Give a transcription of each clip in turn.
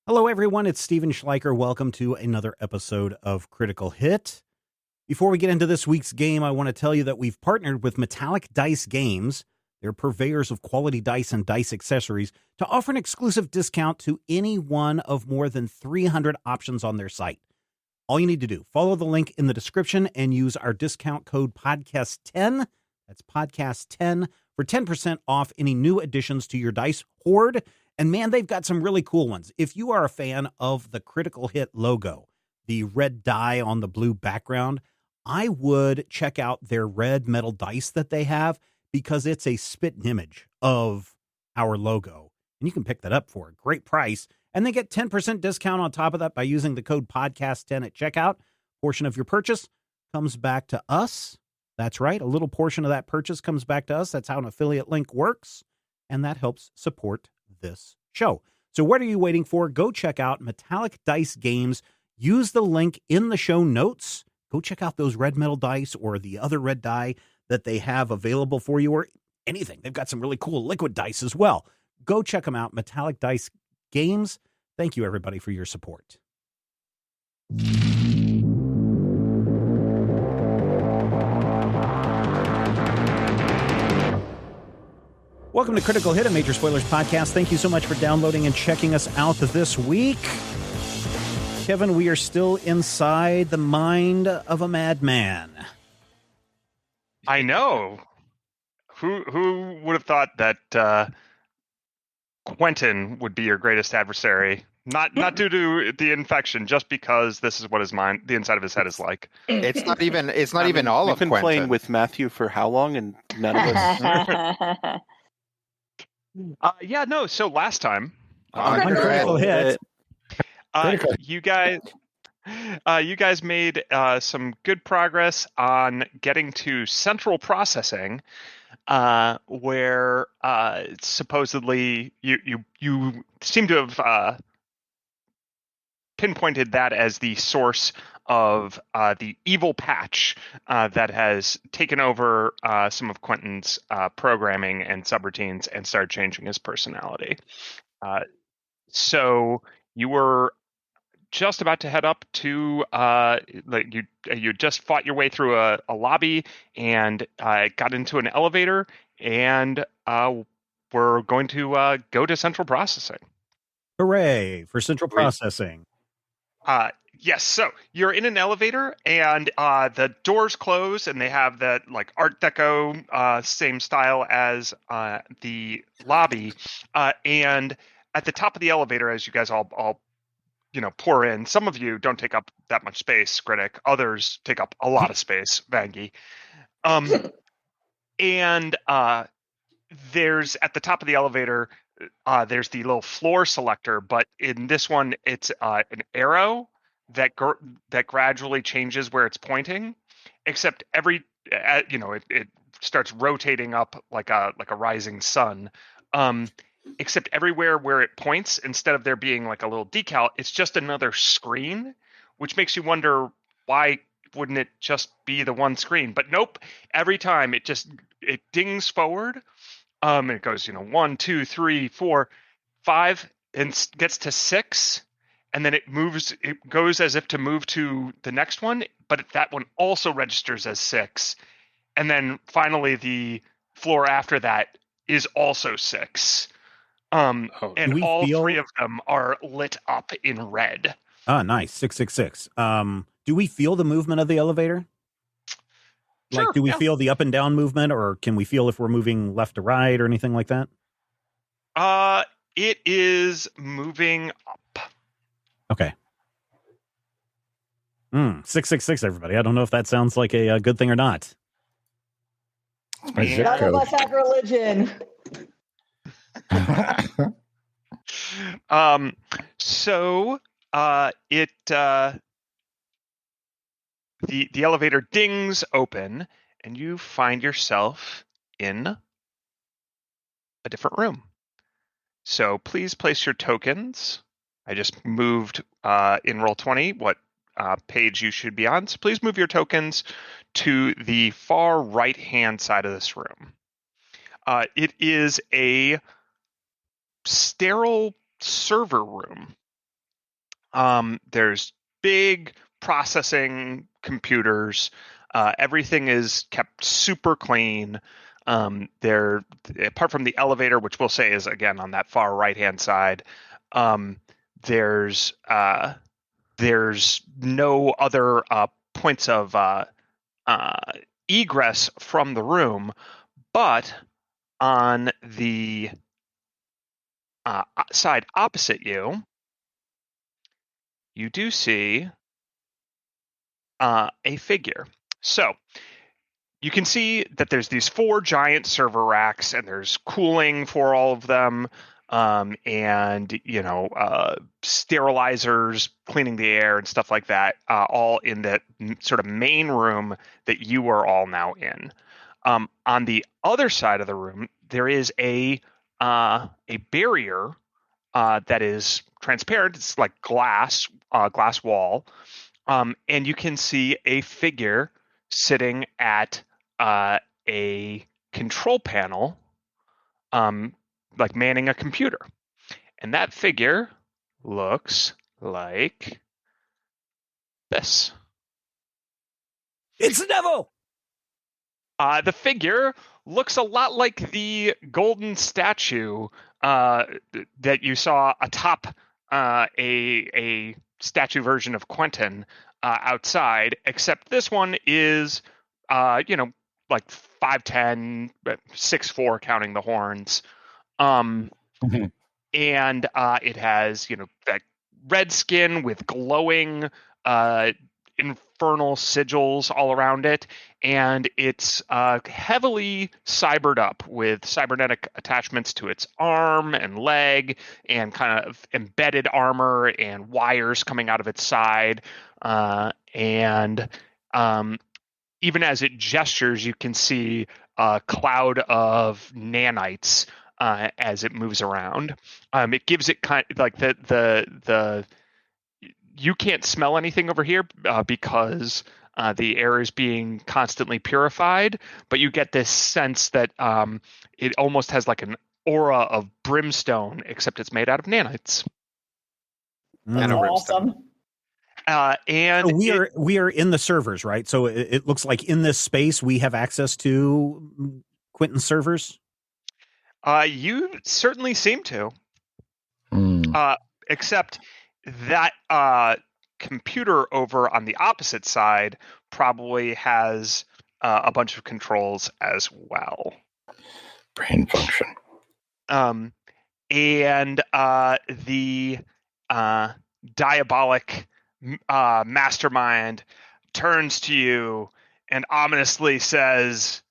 Hello, everyone. It's Steven Schleicher. Welcome to another episode of Critical Hit. Before we get into this week's game, I want to tell you that we've partnered with Metallic Dice Games. They're purveyors of quality dice and dice accessories to offer an exclusive discount to any one of more than 300 options on their site. All you need to do, follow the link in the description and use our discount code podcast10. That's podcast10 for 10% off any new additions to your dice hoard. And man, they've got some really cool ones. If you are a fan of the Critical Hit logo, the red die on the blue background, I would check out their red metal dice that they have because it's a spitting image of our logo. And you can pick that up for a great price. And they get 10% discount on top of that by using the code podcast10 at checkout. Portion of your purchase comes back to us. That's right. A little portion of that purchase comes back to us. That's how an affiliate link works. And that helps support this show. So what are you waiting for? Go check out Metallic Dice Games. Use the link in the show notes. Go check out those red metal dice or the other red die that they have available for you, or anything. They've got some really cool liquid dice as well. Go check them out, Metallic Dice Games. Thank you, everybody, for your support. Welcome to Critical Hit, a Major Spoilers podcast. Thank you so much for downloading and checking us out this week. Kevin, we are still inside the mind of a madman. I know. Who would have thought that Quentin would be your greatest adversary? Not due to the infection, just because this is what his mind, the inside of his head, is like. It's not even all of Quentin. We've been playing with Matthew for how long, and none of us. So last time on Critical Hit, you guys made some good progress on getting to central processing, where supposedly you seem to have pinpointed that as the source of the evil patch that has taken over some of Quentin's programming and subroutines and started changing his personality. So you were just about to head up to you just fought your way through a lobby and got into an elevator, and we're going to go to central processing. Hooray for central processing. Yes, so you're in an elevator and the doors close and they have that like Art Deco same style as the lobby, and at the top of the elevator, as you guys all pour in, some of you don't take up that much space, Critic, others take up a lot of space, Vangie. And there's at the top of the elevator, there's the little floor selector, but in this one it's an arrow that gradually changes where it's pointing, except it starts rotating up like a rising sun, except everywhere where it points, instead of there being like a little decal, it's just another screen, which makes you wonder, why wouldn't it just be the one screen? But nope, every time it dings forward, it goes 1 2 3 4 5 and gets to 6. And then it goes as if to move to the next one, but that one also registers as 6. And then finally the floor after that is also 6. And all three of them are lit up in red. Ah, nice. 666. Do we feel the movement of the elevator? Sure, do we feel the up and down movement, or can we feel if we're moving left to right or anything like that? It is moving up. Okay. 666, everybody. I don't know if that sounds like a good thing or not. None of us have religion. The elevator dings open and you find yourself in a different room. So please place your tokens. I just moved in Roll20 what page you should be on. So please move your tokens to the far right-hand side of this room. It is a sterile server room. There's big processing computers. Everything is kept super clean. There, apart from the elevator, which we'll say is again on that far right-hand side, there's no other points of egress from the room, but on the side opposite you, you do see a figure. So you can see that there's these 4 giant server racks, and there's cooling for all of them, and sterilizers cleaning the air and stuff like that, all in that sort of main room that you are all now in. On the other side of the room, there is a barrier that is transparent. It's like glass wall, and you can see a figure sitting at a control panel, like manning a computer. And that figure looks like this. It's the devil! The figure looks a lot like the golden statue that you saw atop a statue version of Quentin outside, except this one is, like 5'10", 6'4", counting the horns. And it has, that red skin with glowing infernal sigils all around it, and it's heavily cybered up with cybernetic attachments to its arm and leg, and kind of embedded armor and wires coming out of its side, and even as it gestures, you can see a cloud of nanites as it moves around. It gives it kind of like the you can't smell anything over here because the air is being constantly purified, but you get this sense that it almost has like an aura of brimstone, except it's made out of nanites. And a brimstone. Awesome. And so we are in the servers, right? So it looks like in this space we have access to Quentin's servers. You certainly seem to. Except that computer over on the opposite side probably has a bunch of controls as well. Brain function. And the diabolic mastermind turns to you and ominously says,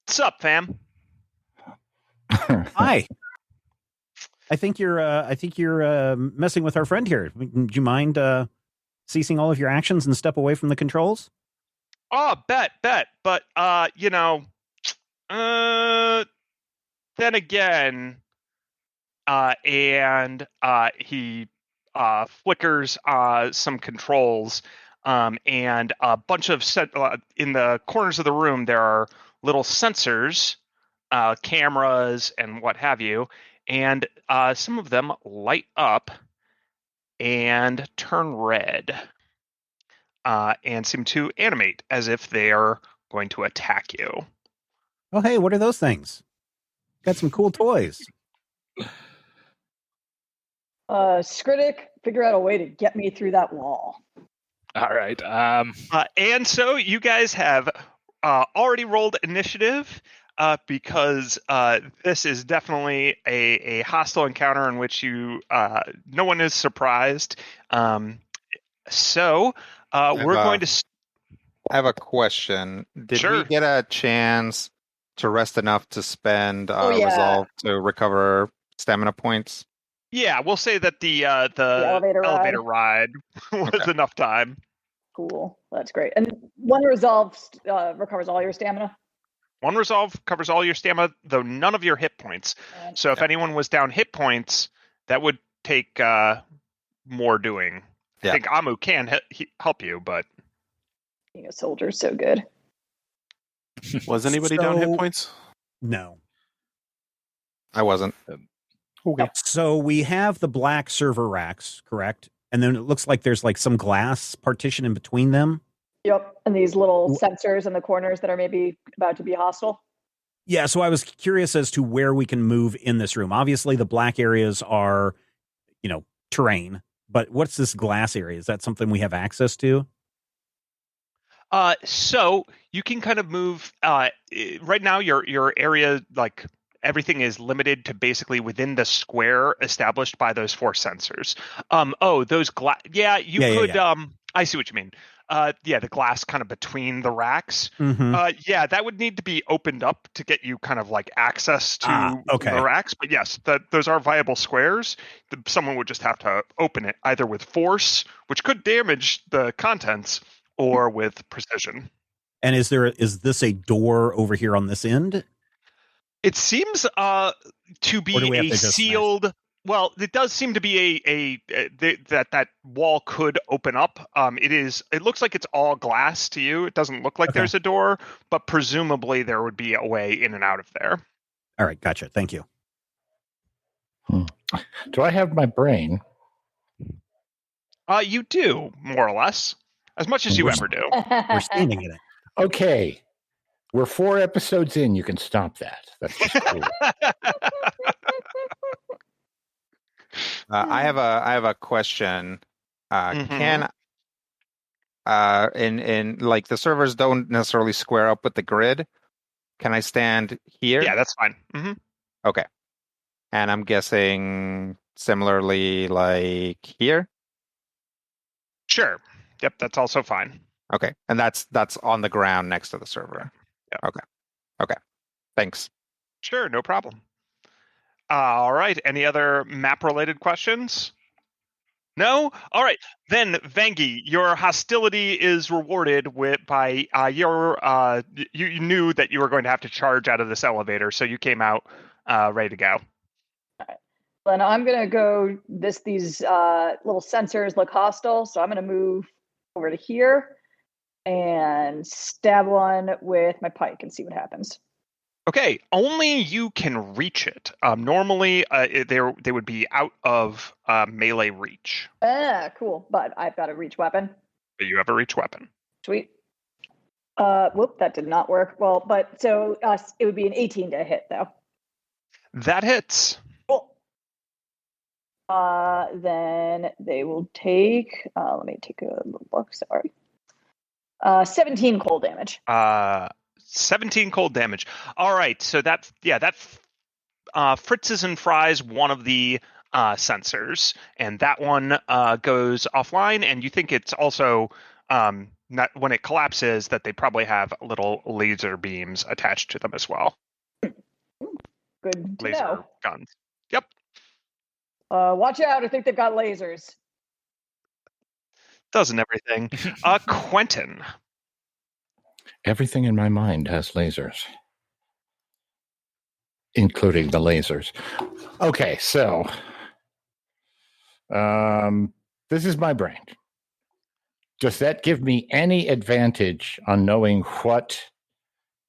"What's up, fam?" Hi. I think you're messing with our friend here. Do you mind ceasing all of your actions and step away from the controls? Oh, bet. But then again, and he flickers some controls, and a bunch of in the corners of the room there are little sensors, cameras, and what have you. And some of them light up and turn red and seem to animate as if they are going to attack you. Oh, hey, what are those things? Got some cool toys. Skritic, figure out a way to get me through that wall. All right. And so you guys have already rolled initiative. Because this is definitely a hostile encounter in which no one is surprised. So we're going to. I have a question. Did Sure. we get a chance to rest enough to spend Oh, yeah. resolve to recover stamina points? Yeah, we'll say that the elevator ride was enough time. Cool. That's great. And one resolve recovers all your stamina. One resolve covers all your stamina, though none of your hit points. So if anyone was down hit points, that would take more doing. Yeah. I think Amu can help you, but Being a soldier is so good. Was anybody down hit points? No. I wasn't. Okay. So we have the black server racks, correct? And then it looks like there's like some glass partition in between them. Yep. And these little sensors in the corners that are maybe about to be hostile. Yeah, so I was curious as to where we can move in this room. Obviously, the black areas are, terrain. But what's this glass area? Is that something we have access to? So you can kind of move. Right now, your area, like everything, is limited to basically within the square established by those 4 sensors. Those glass. Yeah, you could. Yeah. I see what you mean. The glass kind of between the racks. Mm-hmm. That would need to be opened up to get you kind of like access to the racks. But yes, those are viable squares. Someone would just have to open it either with force, which could damage the contents, or with precision. And is this a door over here on this end? It seems to be a sealed. Well, it does seem to be that wall could open up. It looks like it's all glass to you. It doesn't look like there's a door, but presumably there would be a way in and out of there. All right, gotcha. Thank you. Do I have my brain? You do, more or less. As much as you ever do. We're standing in it. Okay. We're 4 episodes in. You can stop that. That's just cool. I have a question. Can in like the servers don't necessarily square up with the grid? Can I stand here? Yeah, that's fine. Mm-hmm. Okay. And I'm guessing similarly like here? Sure. Yep, that's also fine. Okay. And that's on the ground next to the server. Yep. Okay. Thanks. Sure, no problem. All right. Any other map-related questions? No? All right. Then, Vangi, your hostility is rewarded by you knew that you were going to have to charge out of this elevator, so you came out ready to go. All right. Then I'm going to go, these little sensors look hostile, so I'm going to move over to here and stab one with my pike and see what happens. Okay, only you can reach it. Normally, they would be out of melee reach. Cool. But I've got a reach weapon. But you have a reach weapon. Sweet. That did not work. Well, but so it would be an 18 to hit, though. That hits. Cool. Then they will take. Let me take a little look. Sorry. 17 cold damage. 17 cold damage. All right, so that fritzes and fries one of the sensors, and that one goes offline. And you think it's also not when it collapses that they probably have little laser beams attached to them as well. Good to Laser know. guns. Yep. Watch out! I think they've got lasers. Doesn't everything? Quentin. Everything in my mind has lasers, including the lasers. Okay, so this is my brain. Does that give me any advantage on knowing what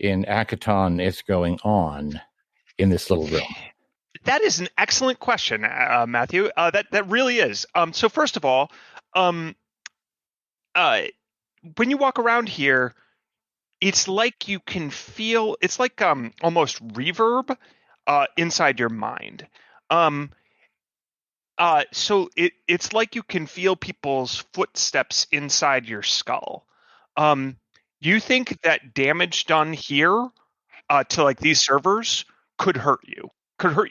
in Akaton is going on in this little room? That is an excellent question, Matthew. That really is. So first of all, when you walk around here, it's like you can feel. It's like almost reverb inside your mind. So it's like you can feel people's footsteps inside your skull. You think that damage done here to like these servers could hurt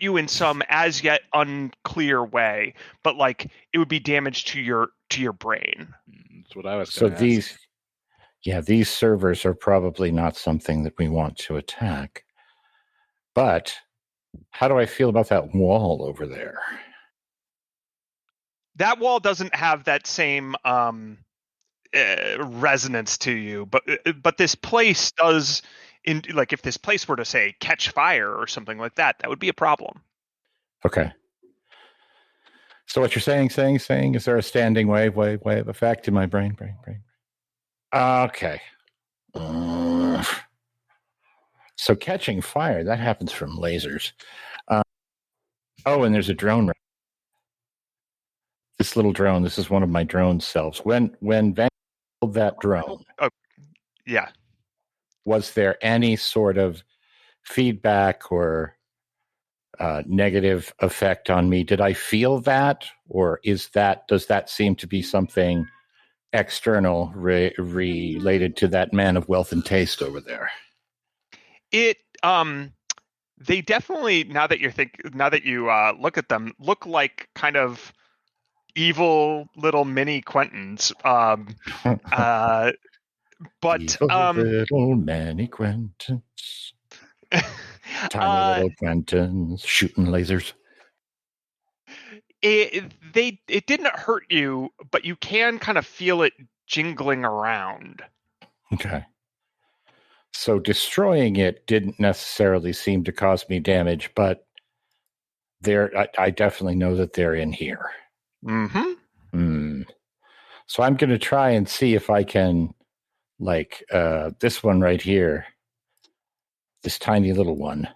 you in some as yet unclear way, but like it would be damage to your brain. That's what I was. So these servers are probably not something that we want to attack. But how do I feel about that wall over there? That wall doesn't have that same resonance to you, but this place does. Like if this place were to say catch fire or something like that, that would be a problem. Okay. So what you're saying, is there a standing wave of effect in my brain? Okay. So catching fire, that happens from lasers. And there's a drone. The this little drone. This is one of my drone selves. When Van killed that drone, Yeah. was there any sort of feedback or negative effect on me? Did I feel that, or does that seem to be something external related to that man of wealth and taste over there? It they definitely, now that you look at them, look like kind of evil little mini Quentins. But evil little mini Quentins. Tiny little Quentins shooting lasers. It didn't hurt you, but you can kind of feel it jingling around. Okay. So destroying it didn't necessarily seem to cause me damage, but I definitely know that they're in here. Mm-hmm. So I'm going to try and see if I can, like this one right here, this tiny little one.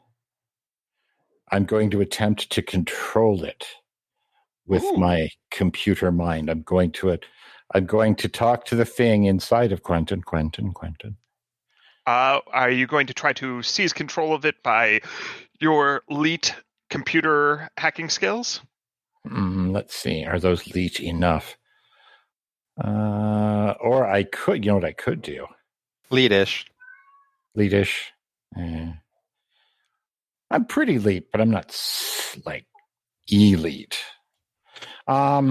I'm going to attempt to control it with my computer mind. I'm going to talk to the thing inside of Quentin. Are you going to try to seize control of it by your elite computer hacking skills? Let's see. Are those elite enough? Or I could, you know what I could do? Leadish. I'm pretty elite, but I'm not like elite. I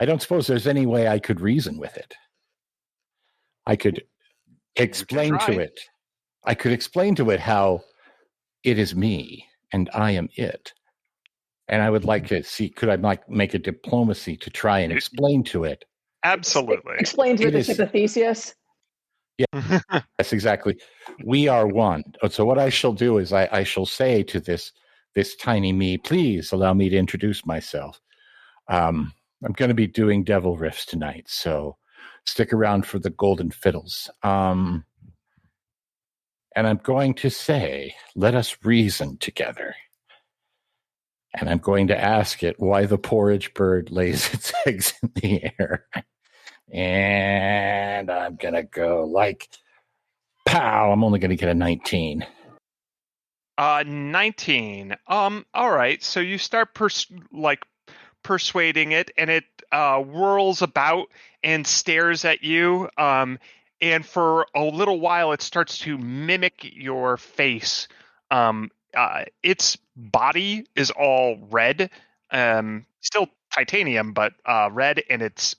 don't suppose there's any way I could reason with it. I could explain to it. I could explain to it how it is me and I am it. And I would like to see, could I make a diplomacy to try and explain to it? Absolutely. Explain to it the ship of Theseus. Yeah, yes, exactly. We are one. So what I shall do is I shall say to this tiny me, please allow me to introduce myself. I'm going to be doing devil riffs tonight, so stick around for the golden fiddles. And I'm going to say, let us reason together. And I'm going to ask it why the porridge bird lays its eggs in the air. And I'm going to go like, pow, I'm only going to get a 19. 19. All right. So you start persuading it, and it whirls about and stares at you. And for a little while, it starts to mimic your face. Its body is all red, still titanium, but red, and its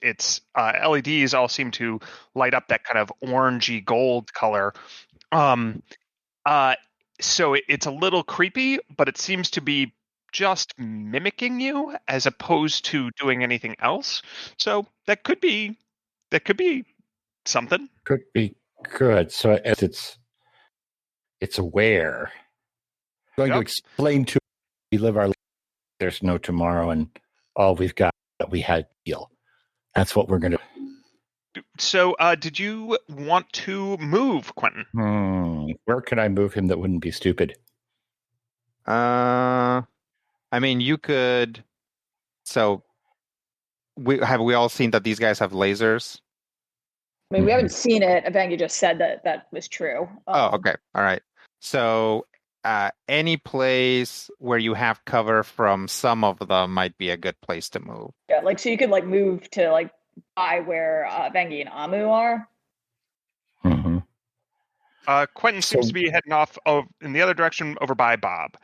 LEDs all seem to light up that kind of orangey gold color. So it's a little creepy, but it seems to be just mimicking you as opposed to doing anything else. So that could be something. Could be good. So as it's aware. I'm going to explain to it, we live our life, there's no tomorrow, and all we've got that we had deal. That's what we're going to do. So did you want to move, Quentin? Where can I move him that wouldn't be stupid? I mean, you could. So, we all seen that these guys have lasers? I mean, we haven't seen it. Vangi just said that was true. Oh, okay. All right. So, any place where you have cover from some of them might be a good place to move. Yeah, like, so you could, like, move to, like, by where Vangi and Amu are. Mm-hmm. Quentin seems to be heading off in the other direction over by Bob,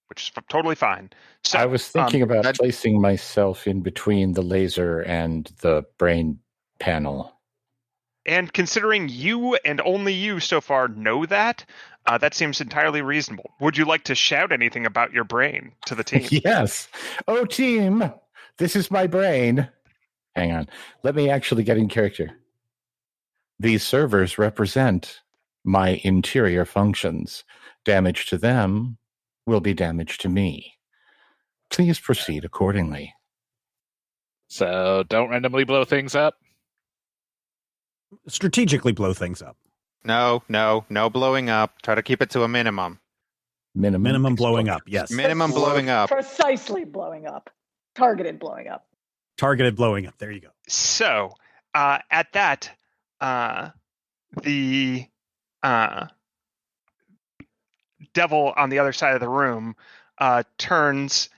which is totally fine. So, I was thinking about placing myself in between the laser and the brain panel. And considering you and only you so far know that seems entirely reasonable. Would you like to shout anything about your brain to the team? Yes. Oh, team, this is my brain. Hang on. Let me actually get in character. These servers represent my interior functions. Damage to them will be damage to me. Please proceed accordingly. So don't randomly blow things up? Strategically blow things up. No blowing up. Try to keep it to a minimum. Minimum blowing up, yes. Minimum blowing up. Precisely blowing up. Targeted blowing up. Targeted blowing up. There you go. So at that, the devil on the other side of the room turns,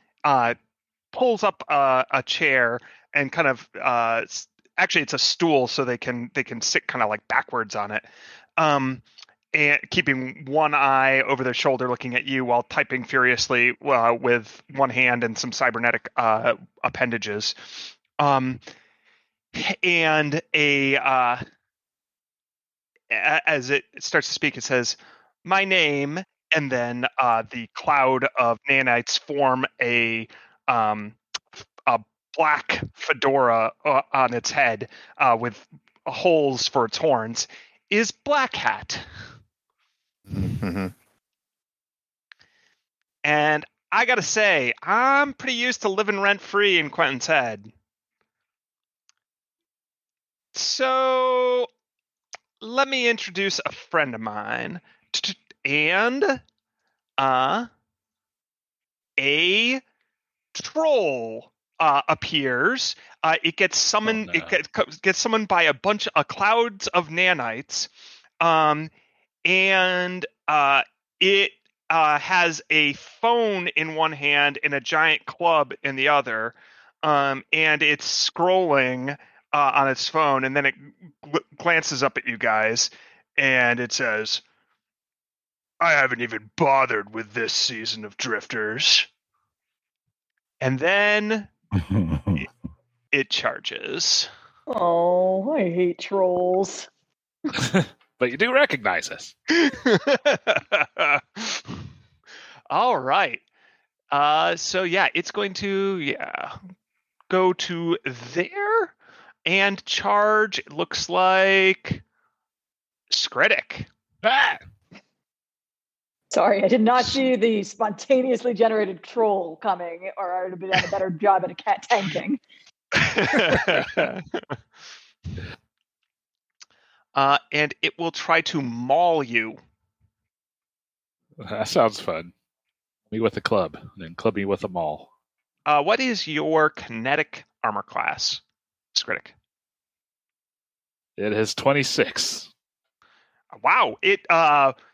pulls up a chair and kind of actually it's a stool, so they can sit kind of like backwards on it, and keeping one eye over their shoulder looking at you while typing furiously with one hand and some cybernetic appendages. And as it starts to speak, it says, "My name," and then the cloud of nanites form a black fedora on its head with holes for its horns, is Black Hat. Mm-hmm. And I gotta say, I'm pretty used to living rent-free in Quentin's head. So let me introduce a friend of mine, and a troll appears. It gets summoned. Oh, no. It gets summoned by a bunch of clouds of nanites, and it has a phone in one hand and a giant club in the other, and it's scrolling on its phone, and then it glances up at you guys, and it says, "I haven't even bothered with this season of Drifters." And then it charges. Oh, I hate trolls. But you do recognize us. All right. So yeah, it's going to go to there and charge. It looks like Skritic. Ah! Sorry, I did not see the spontaneously generated troll coming, or I would have done a better job at a cat tanking. And it will try to maul you. That sounds fun. Me with a club, and then club me with a maul. What is your kinetic armor class, Skritic? It is 26. Wow! It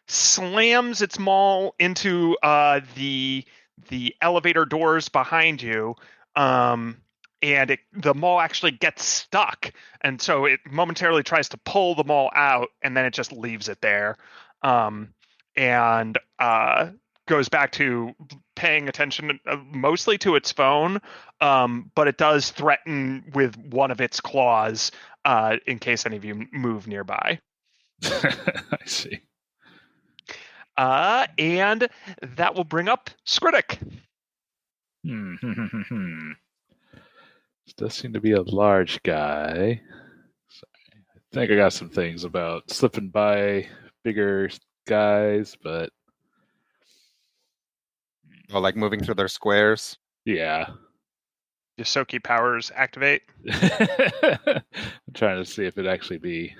slams its maul into the elevator doors behind you, and the maul actually gets stuck, and so it momentarily tries to pull the maul out, and then it just leaves it there, and goes back to paying attention mostly to its phone, but it does threaten with one of its claws in case any of you move nearby. I see. And that will bring up Skritic. This does seem to be a large guy. Sorry. I think I got some things about slipping by bigger guys, but Well, like moving through their squares. yeah. Yosoki powers activate. I'm trying to see if it actually be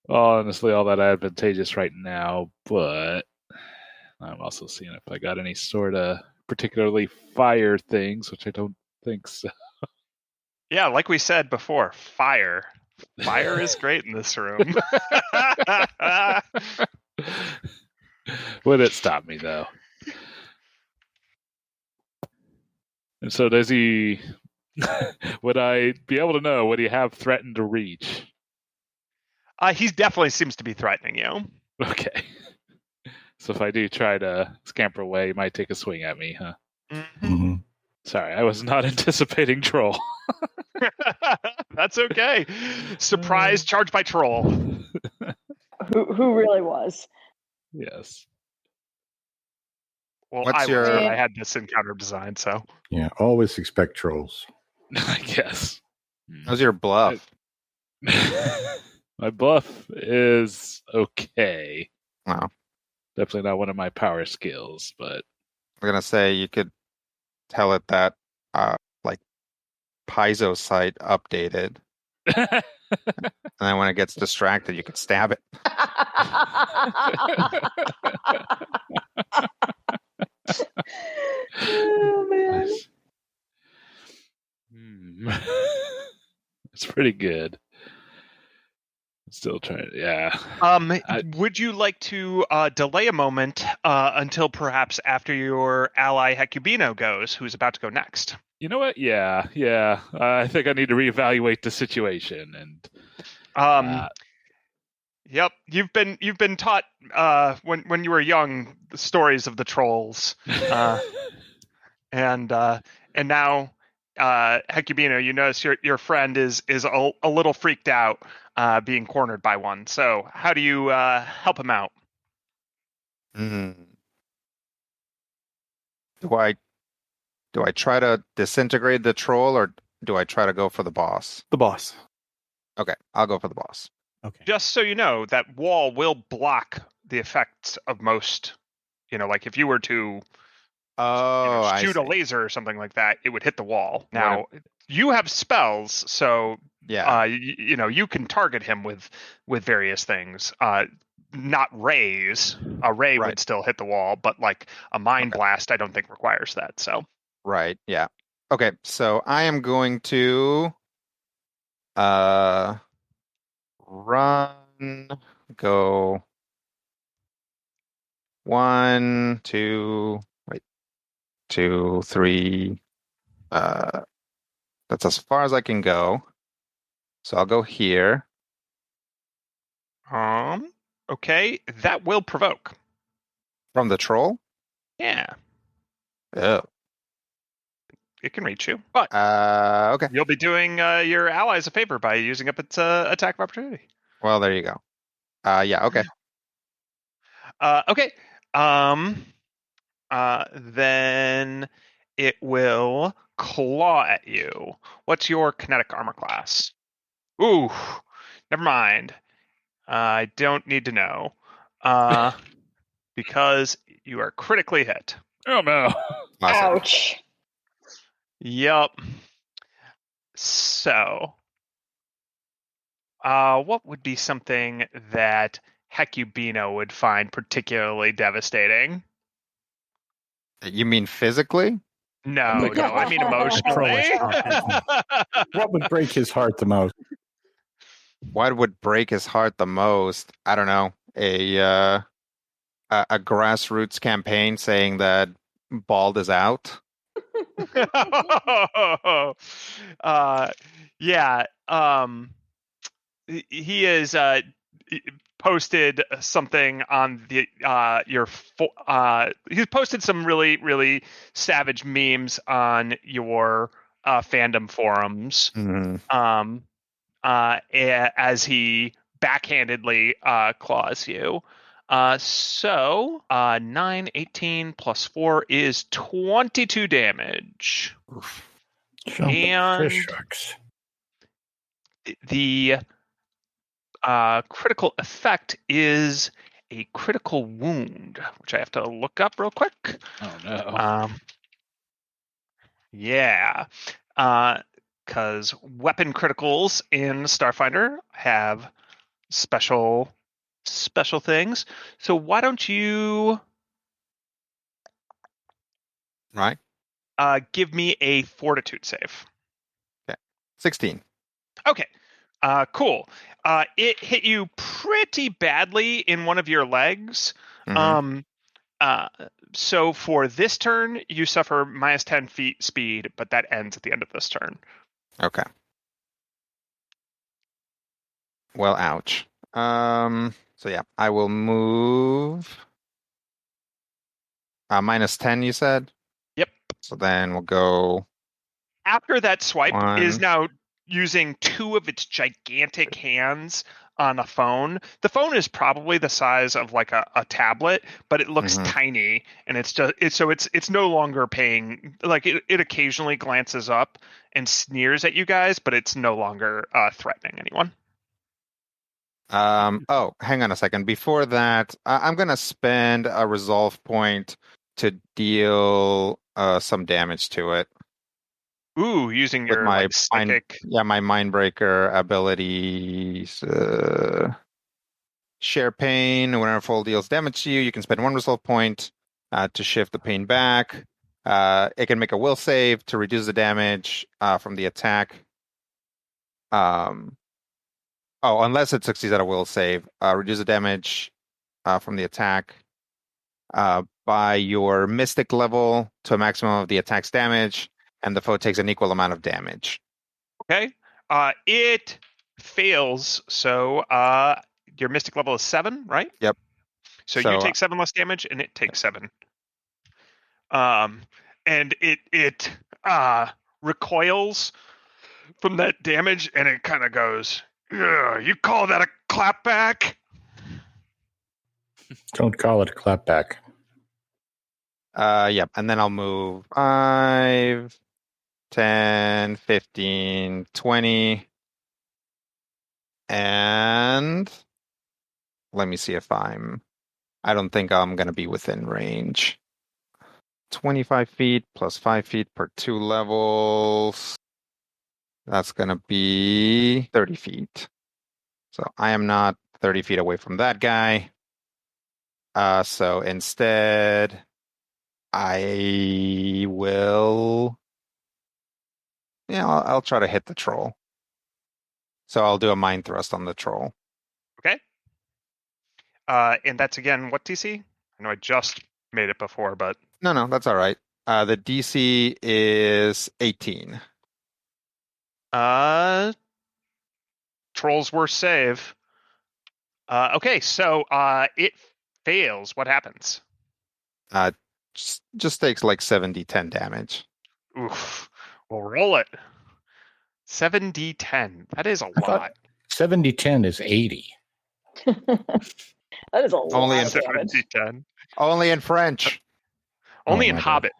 honestly all that advantageous right now, but I'm also seeing if I got any sort of particularly fire things, which I don't think so. Yeah, like we said before, fire. Fire is great in this room. Would it stop me though? And so does he would I be able to know, would he have threatened to reach? He definitely seems to be threatening you. Okay. So if I do try to scamper away, he might take a swing at me, huh? Mm-hmm. Sorry, I was not anticipating troll. That's okay. Surprise charge by troll. Who really was? Yes. Well, What's I had this encounter designed, so. Yeah, always expect trolls. I guess. How's your bluff? My bluff is okay. Wow. Definitely not one of my power skills, but I'm gonna say you could tell it that like piezo site updated, and then when it gets distracted, you could stab it. Oh man. It's pretty good. Still trying. Yeah. Would you like to delay a moment until perhaps after your ally Hecubino goes, who's about to go next? You know what? Yeah. I think I need to reevaluate the situation and. Yep, you've been taught when you were young the stories of the trolls, and now Hecubino, you notice your friend is a little freaked out, being cornered by one. So how do you help him out? Do I try to disintegrate the troll, or do I try to go for the boss? The boss. Okay, I'll go for the boss. Okay. Just so you know, that wall will block the effects of most. Like if you were to shoot a laser or something like that, it would hit the wall. Now you have spells, so yeah, you can target him with various things. Not rays. A ray would still hit the wall, but like a mind blast, I don't think requires that. So right, yeah. Okay, so I am going to run, go 1, 2, 2, 3. That's as far as I can go. So I'll go here. Okay, that will provoke. From the troll? Yeah. Oh. It can reach you, but okay. You'll be doing your allies a favor by using up its attack of opportunity. Well, there you go. Yeah, okay. Okay. Then it will claw at you. What's your kinetic armor class? Ooh, never mind. I don't need to know. Because you are critically hit. Oh no. Ouch. Yep. So, what would be something that Hecubino would find particularly devastating? You mean physically? No, I mean emotionally. What would break his heart the most? What would break his heart the most? I don't know. A grassroots campaign saying that Bald is out. Yeah. He is posted something on the he's posted some really, really savage memes on your fandom forums. Mm-hmm. As he backhandedly claws you. So 9, 18 plus 4 is 22 damage. And fish hooks. The critical effect is a critical wound, which I have to look up real quick. Oh no. Yeah. Because weapon criticals in Starfinder have special things. So why don't you give me a fortitude save? Okay. 16. Okay. Cool. It hit you pretty badly in one of your legs. Mm-hmm. So for this turn, you suffer minus 10 feet speed, but that ends at the end of this turn. Okay. Well, ouch. So yeah, I will move. Minus 10, you said? Yep. So then we'll go. After that swipe, One. it is now using 2 of its gigantic hands on a phone. The phone is probably the size of like a tablet, but it looks tiny, and it's no longer paying. Like it occasionally glances up and sneers at you guys, but it's no longer threatening anyone. Oh, hang on a second. Before that, I'm gonna spend a resolve point to deal some damage to it. Ooh, using With your my like, psychic. my Mindbreaker abilities. Share pain. Whenever a foe deals damage to you, you can spend 1 resolve point to shift the pain back. It can make a will save to reduce the damage from the attack. Unless it succeeds at a will save, reduce the damage from the attack by your mystic level to a maximum of the attack's damage, and the foe takes an equal amount of damage. Okay. It fails. So your mystic level is 7, right? Yep. So So, you take 7 less damage, and it takes 7. And it recoils from that damage, and it kind of goes, "Ugh, you call that a clapback?" Don't call it a clapback. Yep. And then I'll move 5, 10, 15, 20. And let me see if I don't think I'm going to be within range. 25 feet plus 5 feet per 2 levels. That's going to be 30 feet. So I am not 30 feet away from that guy. So instead, I will... Yeah, I'll try to hit the troll. So I'll do a mind thrust on the troll. Okay. And that's again what DC? I know I just made it before, but No, that's all right. The DC is 18. troll's worst save. Okay, so it fails. What happens? Just takes like 7d10 damage. Oof. We'll roll it. 7d10. That is a lot. 70-10 is 80. That is a lot Only in of damage. 7d10. Only in French. Only Oh, in my bad. Hobbit.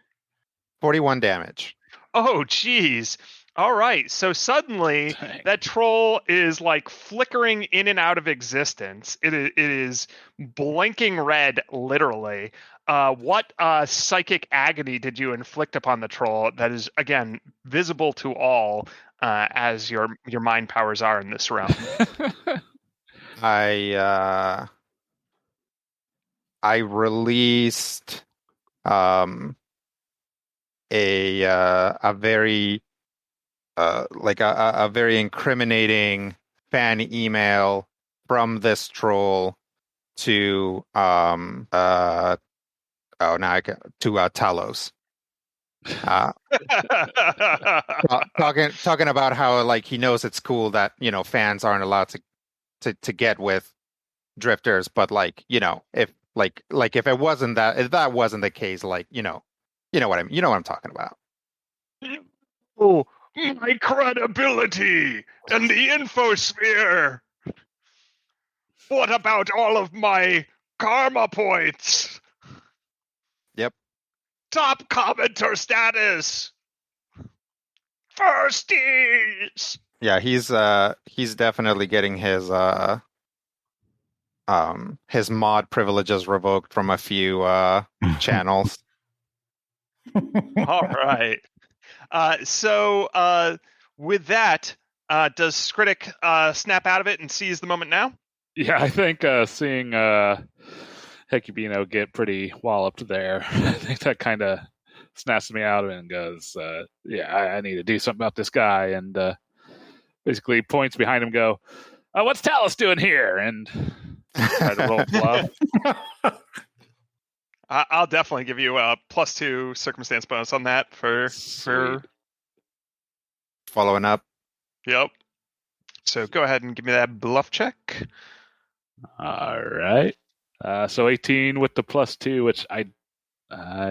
41 damage. Oh, geez. All right. So suddenly Dang. that troll is like flickering in and out of existence. It is blinking red, literally. What psychic agony did you inflict upon the troll that is, again, visible to all as your mind powers are in this realm? I released a very a very incriminating fan email from this troll to Talos. Talking about how like he knows it's cool that fans aren't allowed to get with drifters, but like if if it wasn't that, if that wasn't the case, like you know what I'm talking about. Oh, my credibility and the infosphere. What about all of my karma points? Yep. Top commenter status. Firsties. Yeah, he's definitely getting his mod privileges revoked from a few channels. All right. So with that, does Skritic snap out of it and seize the moment now? Yeah, I think seeing Hecubino get pretty walloped there, I think that kind of snaps me out of it and goes, I need to do something about this guy. And basically points behind him, go, what's Talos doing here? And try to roll bluff. I'll definitely give you a +2 circumstance bonus on that for Following up. Yep. So go ahead and give me that bluff check. All right. So 18 with the +2, which I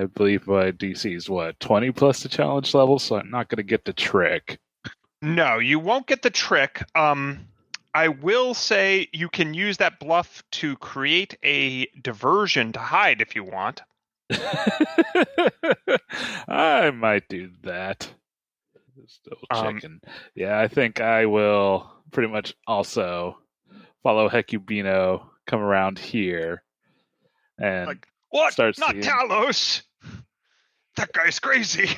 believe my DC is 20 plus the challenge level, so I'm not going to get the trick. No, you won't get the trick. I will say you can use that bluff to create a diversion to hide if you want. I might do that. Still checking. Yeah, I think I will pretty much also follow Hecubino, come around here, and like, what? start Not seeing... Talos! That guy's crazy!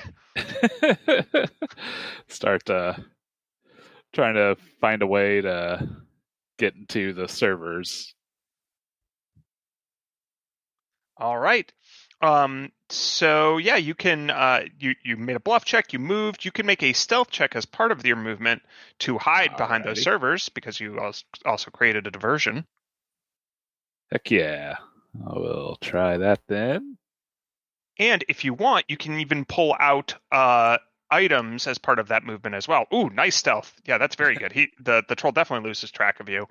Start trying to find a way to get into the servers. All right. So yeah, you can you made a bluff check, you moved, you can make a stealth check as part of your movement to hide behind those Alrighty. servers because you also created a diversion. Heck yeah. I will try that then. And if you want, you can even pull out items as part of that movement as well. Ooh, nice stealth. Yeah, that's very good. The troll definitely loses track of you.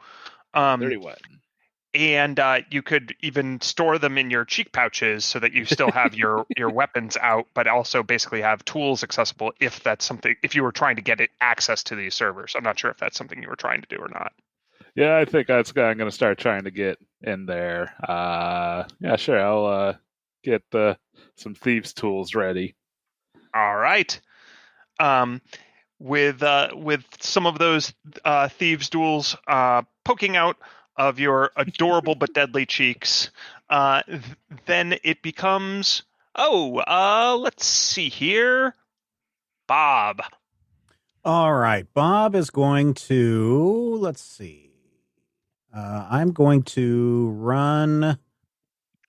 31. And you could even store them in your cheek pouches so that you still have your weapons out, but also basically have tools accessible if that's something. If you were trying to get access to these servers, I'm not sure if that's something you were trying to do or not. Yeah, I think I'm going to start trying to get in there. Yeah, sure. I'll get some thieves' tools ready. All right. With some of those thieves' tools poking out of your adorable but deadly cheeks, then it becomes, let's see here, Bob. All right. Bob is going to, let's see. I'm going to run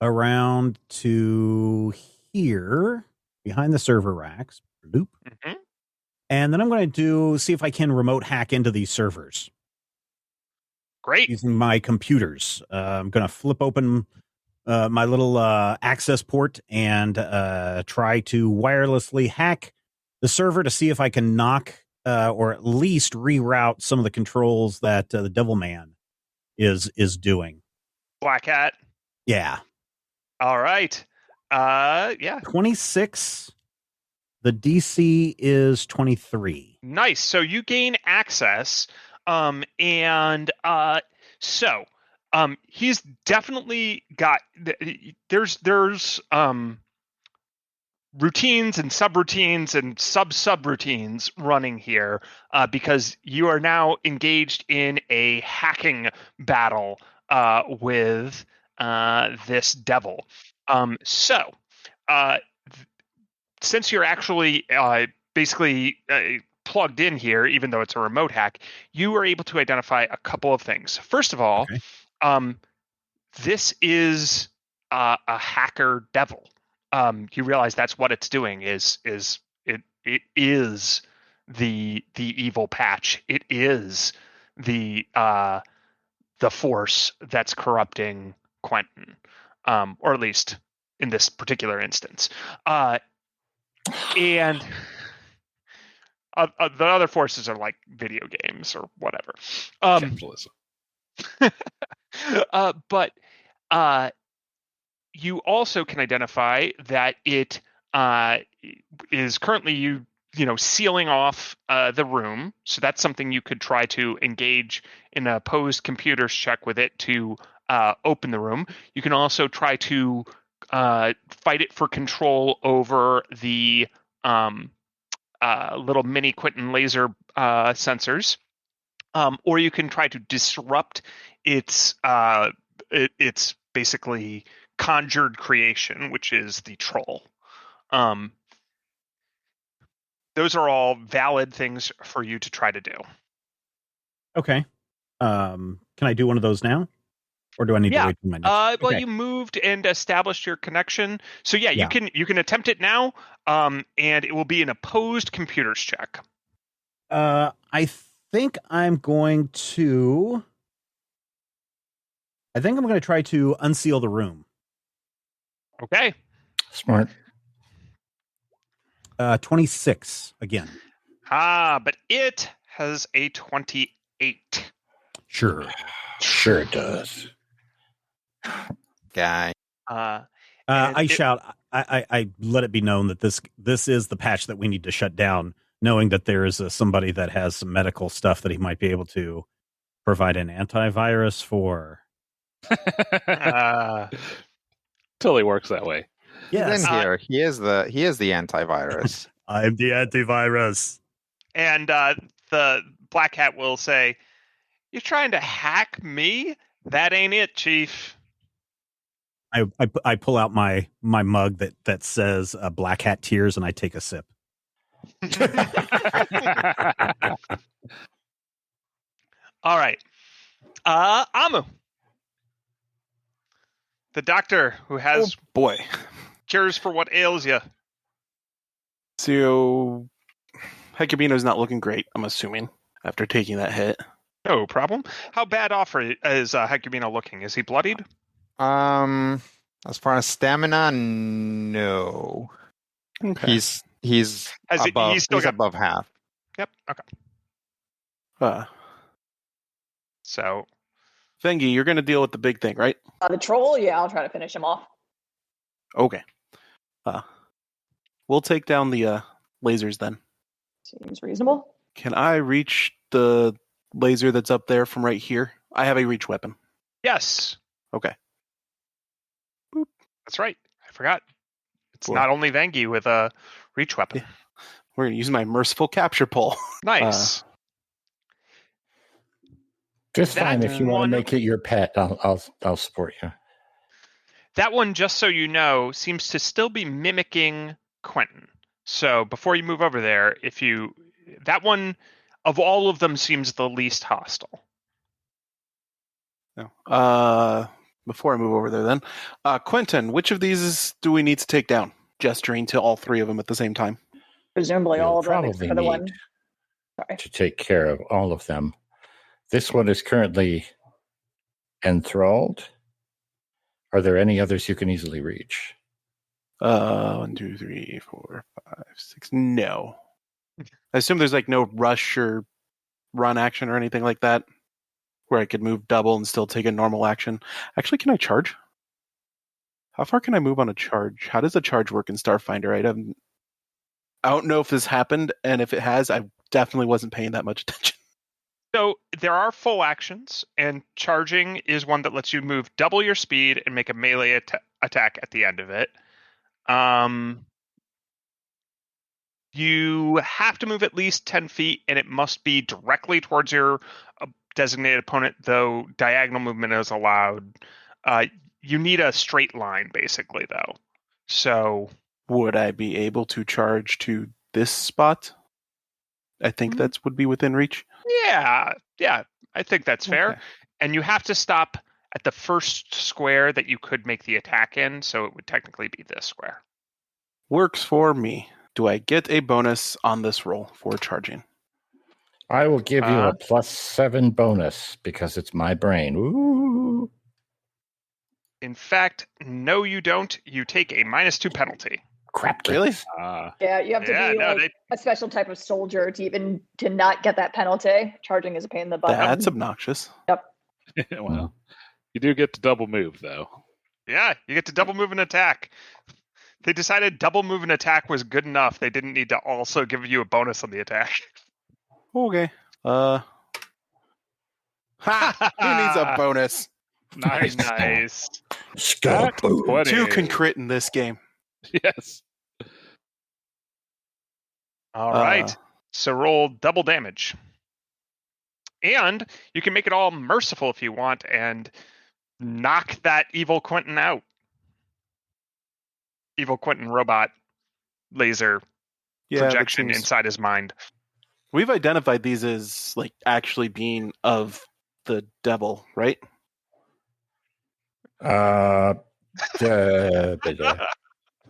around to here behind the server racks. Bloop. Mm-hmm. And then I'm going to see if I can remote hack into these servers. Great. Using my computers. I'm going to flip open my little access port and try to wirelessly hack the server to see if I can knock or at least reroute some of the controls that the Devil Man is doing. Black Hat. Yeah. All right. Yeah. 26. The DC is 23. Nice. So you gain access. He's definitely got there's routines and subroutines and subroutines running here because you are now engaged in a hacking battle with this devil. Since you're actually basically plugged in here, even though it's a remote hack, you are able to identify a couple of things. First of all, this is a hacker devil. You realize that's what it's doing. It is the evil patch. It is the force that's corrupting Quentin, or at least in this particular instance. And the other forces are like video games or whatever. Capitalism. But you also can identify that it is currently sealing off the room. So that's something you could try to engage in a opposed computers check with it to open the room. You can also try to fight it for control over the little mini Quentin laser sensors, or you can try to disrupt its basically conjured creation, which is the troll. Those are all valid things for you to try to do. Okay. Can I do one of those now? Or do I need to wait for my next? Well, you moved and established your connection. So yeah, you can attempt it now, and it will be an opposed computers check. I think I'm going to try to unseal the room. Okay. Smart. 26 again. But it has a 28. Sure Sure it does. Guy. I shout. I let it be known that this is the patch that we need to shut down, knowing that there is somebody that has some medical stuff that he might be able to provide an antivirus for. Totally works that way. Yes. He's in here. He is the antivirus. I'm the antivirus. And the Black Hat will say, "You're trying to hack me? That ain't it, Chief." I pull out my mug that says Black Hat Tears, and I take a sip. All right. Amu. The doctor who has boy. Cures for what ails you. So, Hecubino's not looking great, I'm assuming, after taking that hit. No problem. How bad off is Hecubino looking? Is he bloodied? As far as stamina, no. Okay. He's He's above. still He's got- above half. Yep. Okay. So Vengi, you're going to deal with the big thing, right? The troll, yeah, I'll try to finish him off. Okay. We'll take down the lasers then. Seems reasonable. Can I reach the laser that's up there from right here? I have a reach weapon. yes, Okay. that's right. I forgot. It's Cool. not only Vengi with a reach weapon. Yeah. We're going to use my merciful capture pole. Nice. Just That fine. If you want one- to make it your pet, I'll support you. That one, just so you know, seems to still be mimicking Quentin. So before you move over there, that one of all of them seems the least hostile. No. Before I move over there then, Quentin, which of these do we need to take down? Gesturing to all three of them at the same time. Presumably You'll all of them probably except for the one. need Sorry. to take care of all of them. This one is currently enthralled. Are there any others you can easily reach? 1, 2, 3, 4, 5, 6. No. I assume there's like no rush or run action or anything like that, where I could move double and still take a normal action. Actually, can I charge? How far can I move on a charge? How does a charge work in Starfinder? I don't know if this happened, and if it has, I definitely wasn't paying that much attention. So there are full actions, and charging is one that lets you move double your speed and make a melee attack at the end of it. You have to move at least 10 feet, and it must be directly towards your designated opponent, though diagonal movement is allowed. You need a straight line, basically, though. So Would I be able to charge to this spot? I think that would be within reach. yeah, I think that's fair. Okay. And you have to stop at the first square that you could make the attack in, so it would technically be this square. Works for me. Do I get a bonus on this roll for charging? I will give you a +7 bonus because it's my brain. Ooh. In fact, no, you don't. You take a -2 penalty. Crap. Really? Yeah, you have to be no, like a special type of soldier to not get that penalty. Charging is a pain in the butt. That's obnoxious. Well, you do get to double move, though. Yeah, you get to double move and attack. They decided double move and attack was good enough. They didn't need to also give you a bonus on the attack. Okay. Ha! Who needs a bonus? Nice. Skeleton. 20. 2 can crit in this game. Yes. All right. So roll double damage. And you can make it all merciful if you want and knock that evil Quentin out. Evil Quentin robot laser Yeah, that projection seems- inside his mind. We've identified these as like actually being of the devil, right?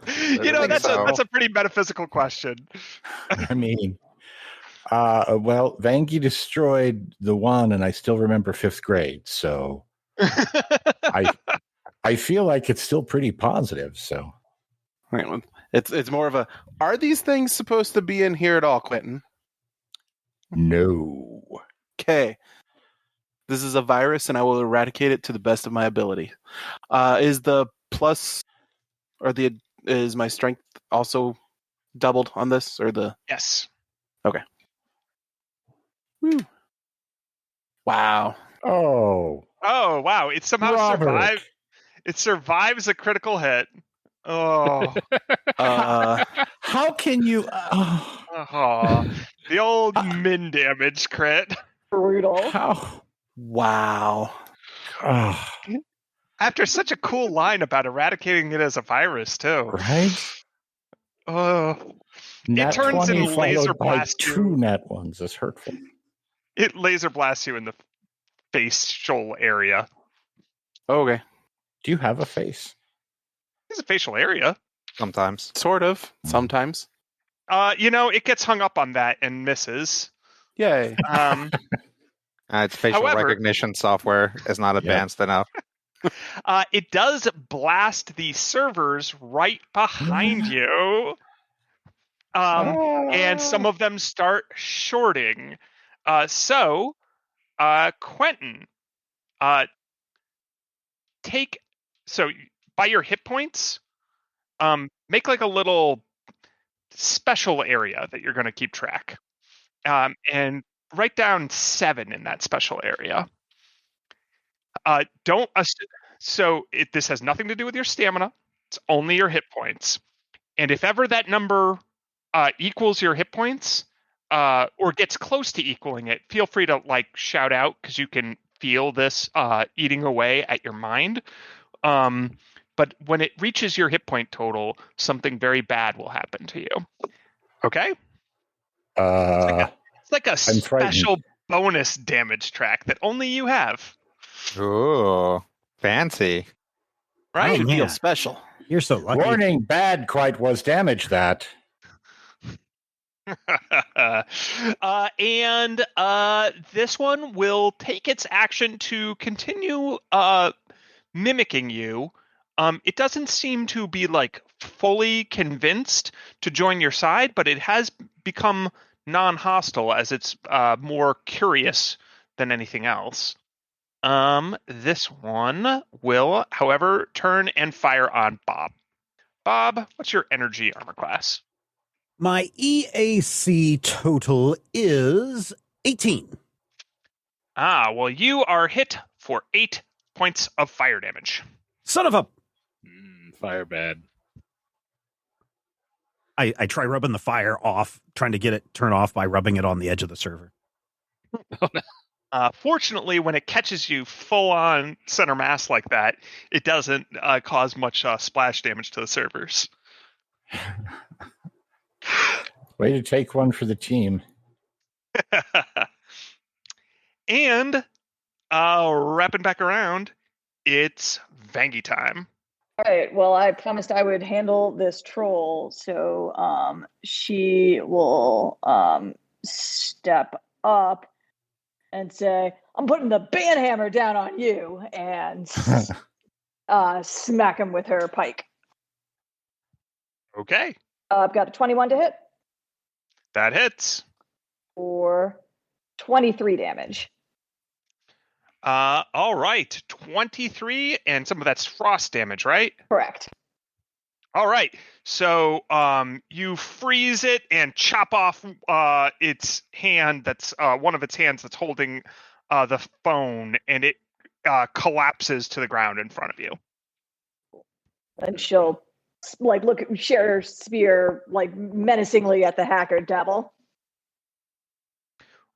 You know, think that's so. that's a pretty metaphysical question. I mean, well, Vangi destroyed the one, and I still remember 5th grade, so I feel like it's still pretty positive. So Right. Well, it's more of a. Are these things supposed to be in here at all, Quentin? no. Okay. This is a virus, and I will eradicate it to the best of my ability. Is the plus or is my strength also doubled on this, or the? Yes. Woo. Wow. Oh, Oh, wow. It somehow Robert. survived. It survives a critical hit. Oh. How can you? The old min damage crit. Brutal. How? Wow. Oh, After such a cool line about eradicating it as a virus, too. right? Oh. Nat turns 20 and laser followed by blasts you. 2 nat ones is hurtful. It laser blasts you in the facial area. Okay. Do you have a face? It's a facial area. Sometimes. Sort of. Sometimes. It gets hung up on that and misses. Yay. Its facial However- recognition software is not advanced enough. It does blast the servers right behind you. And some of them start shorting. So, Quentin, by your hit points, make like a little special area that you're going to keep track. And write down 7 in that special area. This has nothing to do with your stamina. It's only your hit points. And if ever that number equals your hit points, or gets close to equaling it, feel free to shout out, because you can feel this eating away at your mind. But when it reaches your hit point total, something very bad will happen to you. Okay? It's like a special bonus damage track that only you have. Ooh, fancy. Right? Should feel special. You're so lucky. Warning, bad quite was damage that. And this one will take its action to continue mimicking you. It doesn't seem to be fully convinced to join your side, but it has become non-hostile as it's more curious than anything else. This one will, however, turn and fire on Bob. Bob, what's your energy armor class? My EAC total is 18. Well, you are hit for 8 points of fire damage. Son of a... Fire bad. I try rubbing the fire off, trying to get it turned off by rubbing it on the edge of the server. Fortunately, when it catches you full on center mass like that, it doesn't cause much splash damage to the servers. Way to take one for the team. And wrapping back around, it's Vangie time. All right. Well, I promised I would handle this troll, so she will step up and say, "I'm putting the banhammer down on you," and smack him with her pike. Okay, I've got a 21 to hit that hits. for 23 damage. All right, 23, and some of that's frost damage, right? Correct. All right, so you freeze it and chop off its hand. That's one of its hands that's holding the phone, and it collapses to the ground in front of you. And she'll share her spear menacingly at the hacker devil.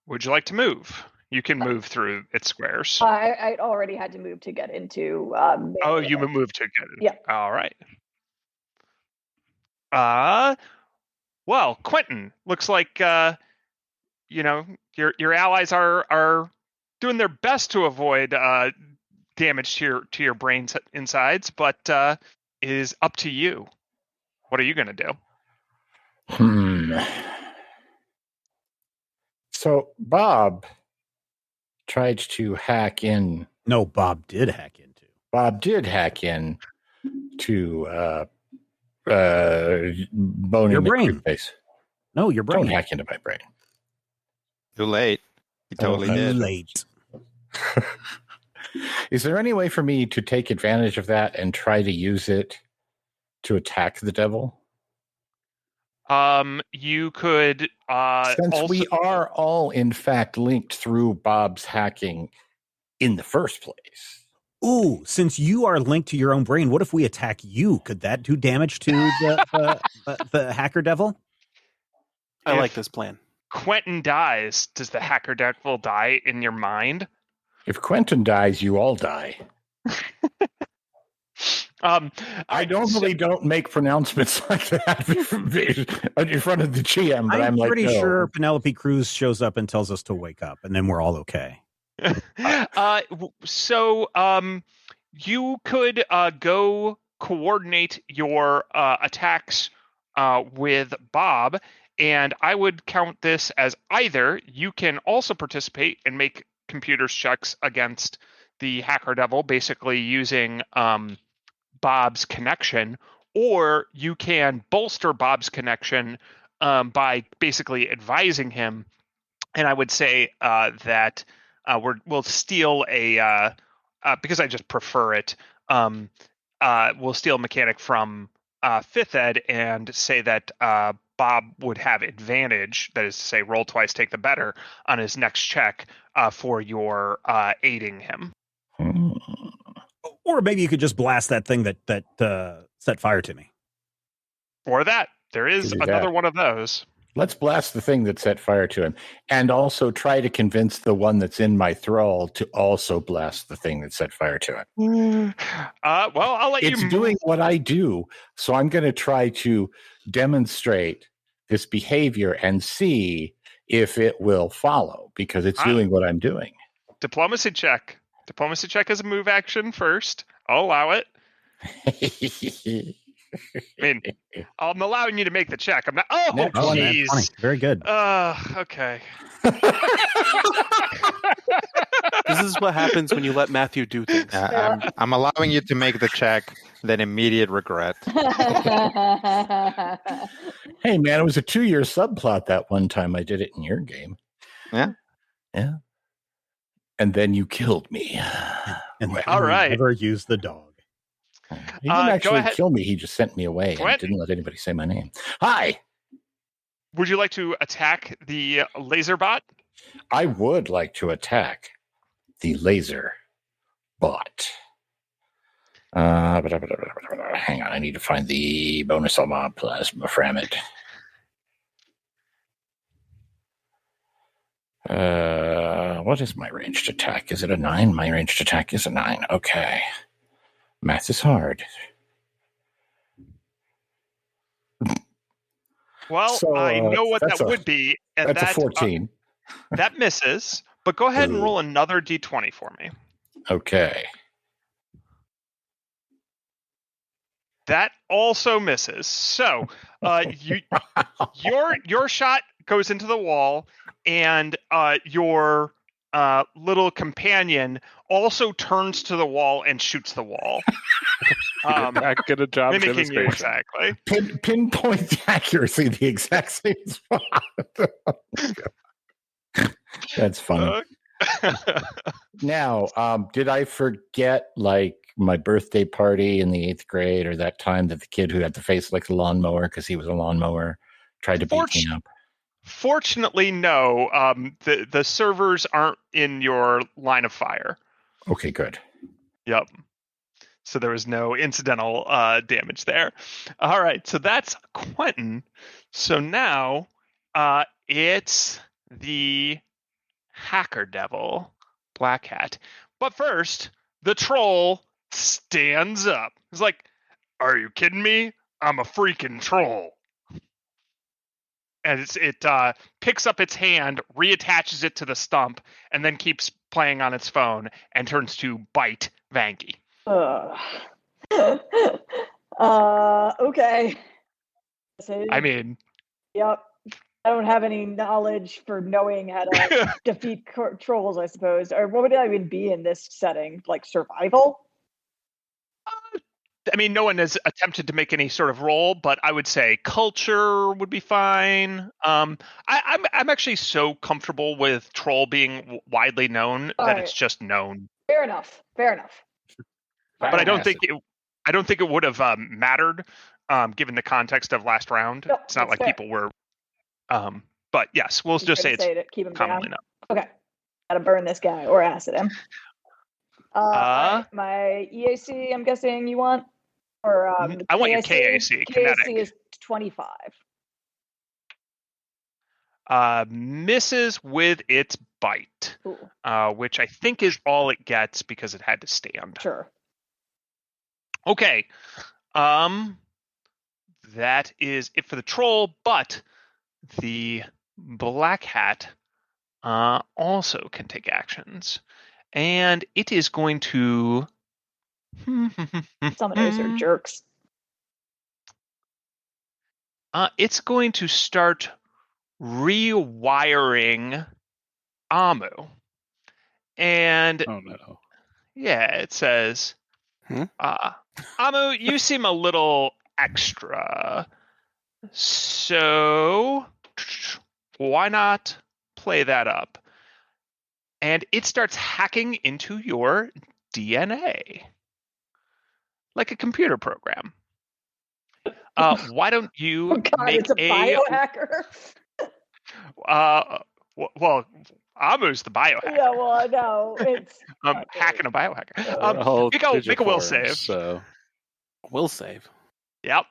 Would you like to move? You can move through its squares. I already had to move to get into. You moved to get it. Yeah. All right. Well, Quentin, looks like your allies are doing their best to avoid damage to your brain insides, but it is up to you. What are you going to do? So Bob tried to hack in. No, Bob did hack into. Bob did hack in to boning Your the brain. face. No, your brain. Don't hack into my brain. Too late. He totally Oh, did. Late. Is there any way for me to take advantage of that and try to use it to attack the devil? You could Since we are all in fact linked through Bob's hacking in the first place. Ooh, since you are linked to your own brain, what if we attack you? Could that do damage to the hacker devil? I like this plan. Quentin dies. Does the hacker devil die in your mind? If Quentin dies, you all die. I normally don't make pronouncements like that in front of the GM, but I'm like, pretty no. sure Penelope Cruz shows up and tells us to wake up, and then we're all okay. So you could go coordinate your attacks with Bob, and I would count this as either you can also participate and make computers checks against the Hacker Devil, basically using Bob's connection, or you can bolster Bob's connection by basically advising him. And I would say that we'll steal because I just prefer it. We'll steal a mechanic from 5th Ed and say that Bob would have advantage, that is to say, roll twice, take the better, on his next check for your aiding him. Or maybe you could just blast that thing that set fire to me. Or that. There is another one of those. Let's blast the thing that set fire to him, and also try to convince the one that's in my thrall to also blast the thing that set fire to it. Well, I'll let you. It's doing what I do, so I'm going to try to demonstrate this behavior and see if it will follow, because it's doing what I'm doing. Diplomacy check. Diplomacy check is a move action first. I'll allow it. I mean, I'm allowing you to make the check. I'm not. Oh, jeez. Very good. Okay. This is what happens when you let Matthew do things. I'm allowing you to make the check, then immediate regret. Hey, man, it was a 2-year subplot that one time I did it in your game. Yeah. Yeah. And then you killed me. And all right. Never use the dog. He didn't actually kill me. He just sent me away and didn't let anybody say my name. Hi. Would you like to attack the laser bot? I would like to attack the laser bot. Hang on. I need to find the bonus on my plasma from it. What is my ranged attack? Is it a 9? My ranged attack is a 9. Okay. Math is hard. Well, so, I know what that would be. And that's a 14. That misses, but go ahead and roll another d20 for me. Okay. That also misses. So your shot goes into the wall, and your little companion also turns to the wall and shoots the wall. Get a job mimicking you exactly. Pinpoint accuracy, the exact same spot. That's funny. Now, did I forget like my birthday party in the 8th grade, or that time that the kid who had the face like a lawnmower because he was a lawnmower tried to beat me up? Fortunately, no. The servers aren't in your line of fire. Okay, good. Yep. So there was no incidental damage there. All right, so that's Quentin. So now it's the Hacker Devil, Black Hat. But first, the troll stands up. He's like, "Are you kidding me? I'm a freaking troll." And it picks up its hand, reattaches it to the stump, and then keeps playing on its phone and turns to bite Vanky. Okay. I mean, yep. I don't have any knowledge for knowing how to defeat trolls, I suppose. Or what would I even be in this setting? Like survival? I mean, no one has attempted to make any sort of roll, but I would say culture would be fine. I'm actually so comfortable with troll being widely known that it's just known. Fair enough. But I don't think it would have mattered given the context of last round. Nope, it's not like fair. people were. But yes, we'll just say it's keep him commonly down. known. Okay, gotta burn this guy or acid him. My EAC, I'm guessing you want, or I want your KAC. KAC is 25. Misses with its bite, which I think is all it gets because it had to stand. Sure. Okay. That is it for the troll, but the Black Hat also can take actions. And it is going to Summoners are jerks. It's going to start rewiring Amu. And Oh no. yeah, it says, Amu, you seem a little extra. So why not play that up? And it starts hacking into your DNA like a computer program. Why don't you Oh God, make it's a biohacker. Well, Amu's the biohacker. Yeah, well, I know it's hacking a biohacker. They're all Make a will Digiforms, save. So Will save. Yep.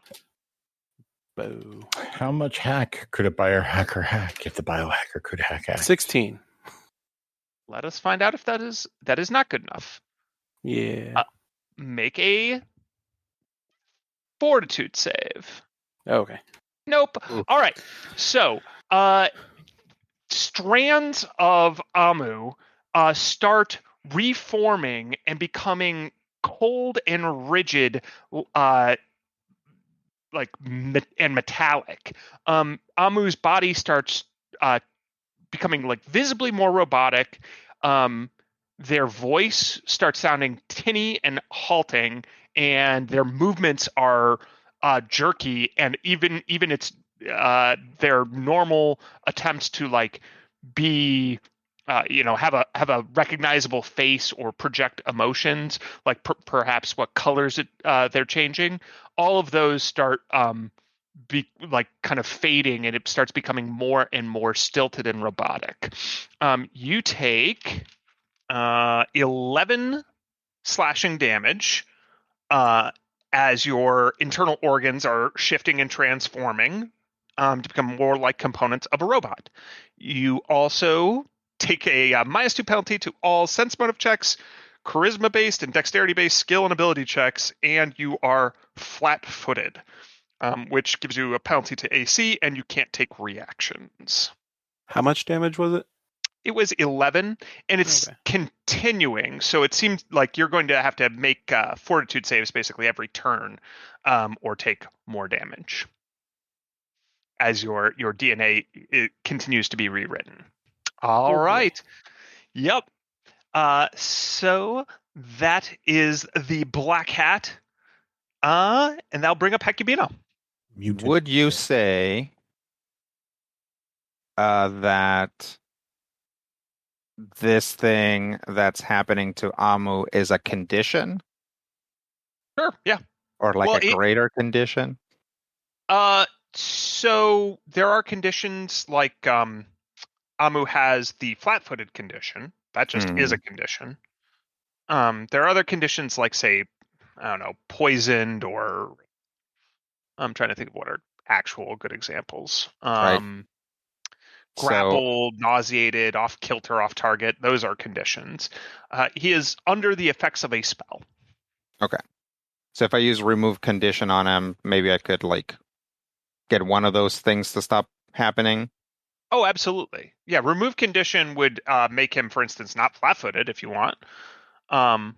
Boo. How much hack could a biohacker hack if the biohacker could hack? 16. Let us find out if that is not good enough. Yeah. Make a fortitude save. Okay. Nope. Oof. All right. So, strands of Amu start reforming and becoming cold and rigid, and metallic. Amu's body starts becoming like visibly more robotic. Their voice starts sounding tinny and halting, and their movements are jerky, and even it's their normal attempts to like be have a recognizable face or project emotions, like perhaps what colors they're changing. All of those start be like kind of fading, and it starts becoming more and more stilted and robotic. You take 11 slashing damage as your internal organs are shifting and transforming to become more like components of a robot. You also take a -2 penalty to all sense motive checks, charisma-based and dexterity-based skill and ability checks, and you are flat-footed, which gives you a penalty to AC, and you can't take reactions. How much damage was it? It was 11, and it's continuing. So it seems like you're going to have to make fortitude saves basically every turn, or take more damage as your DNA continues to be rewritten. All right. Yep. So that is the Black Hat, and that'll bring up Hecubino. Would you say that this thing that's happening to Amu is a condition? Sure, yeah. Or like a greater condition? So there are conditions like Amu has the flat-footed condition. That just is a condition. There are other conditions like, say, I don't know, poisoned, or I'm trying to think of what are actual good examples. Right. Grappled, nauseated, off kilter, off target. Those are conditions. He is under the effects of a spell. Okay. So if I use remove condition on him, maybe I could like get one of those things to stop happening. Oh, absolutely. Yeah, remove condition would make him, for instance, not flat-footed if you want. I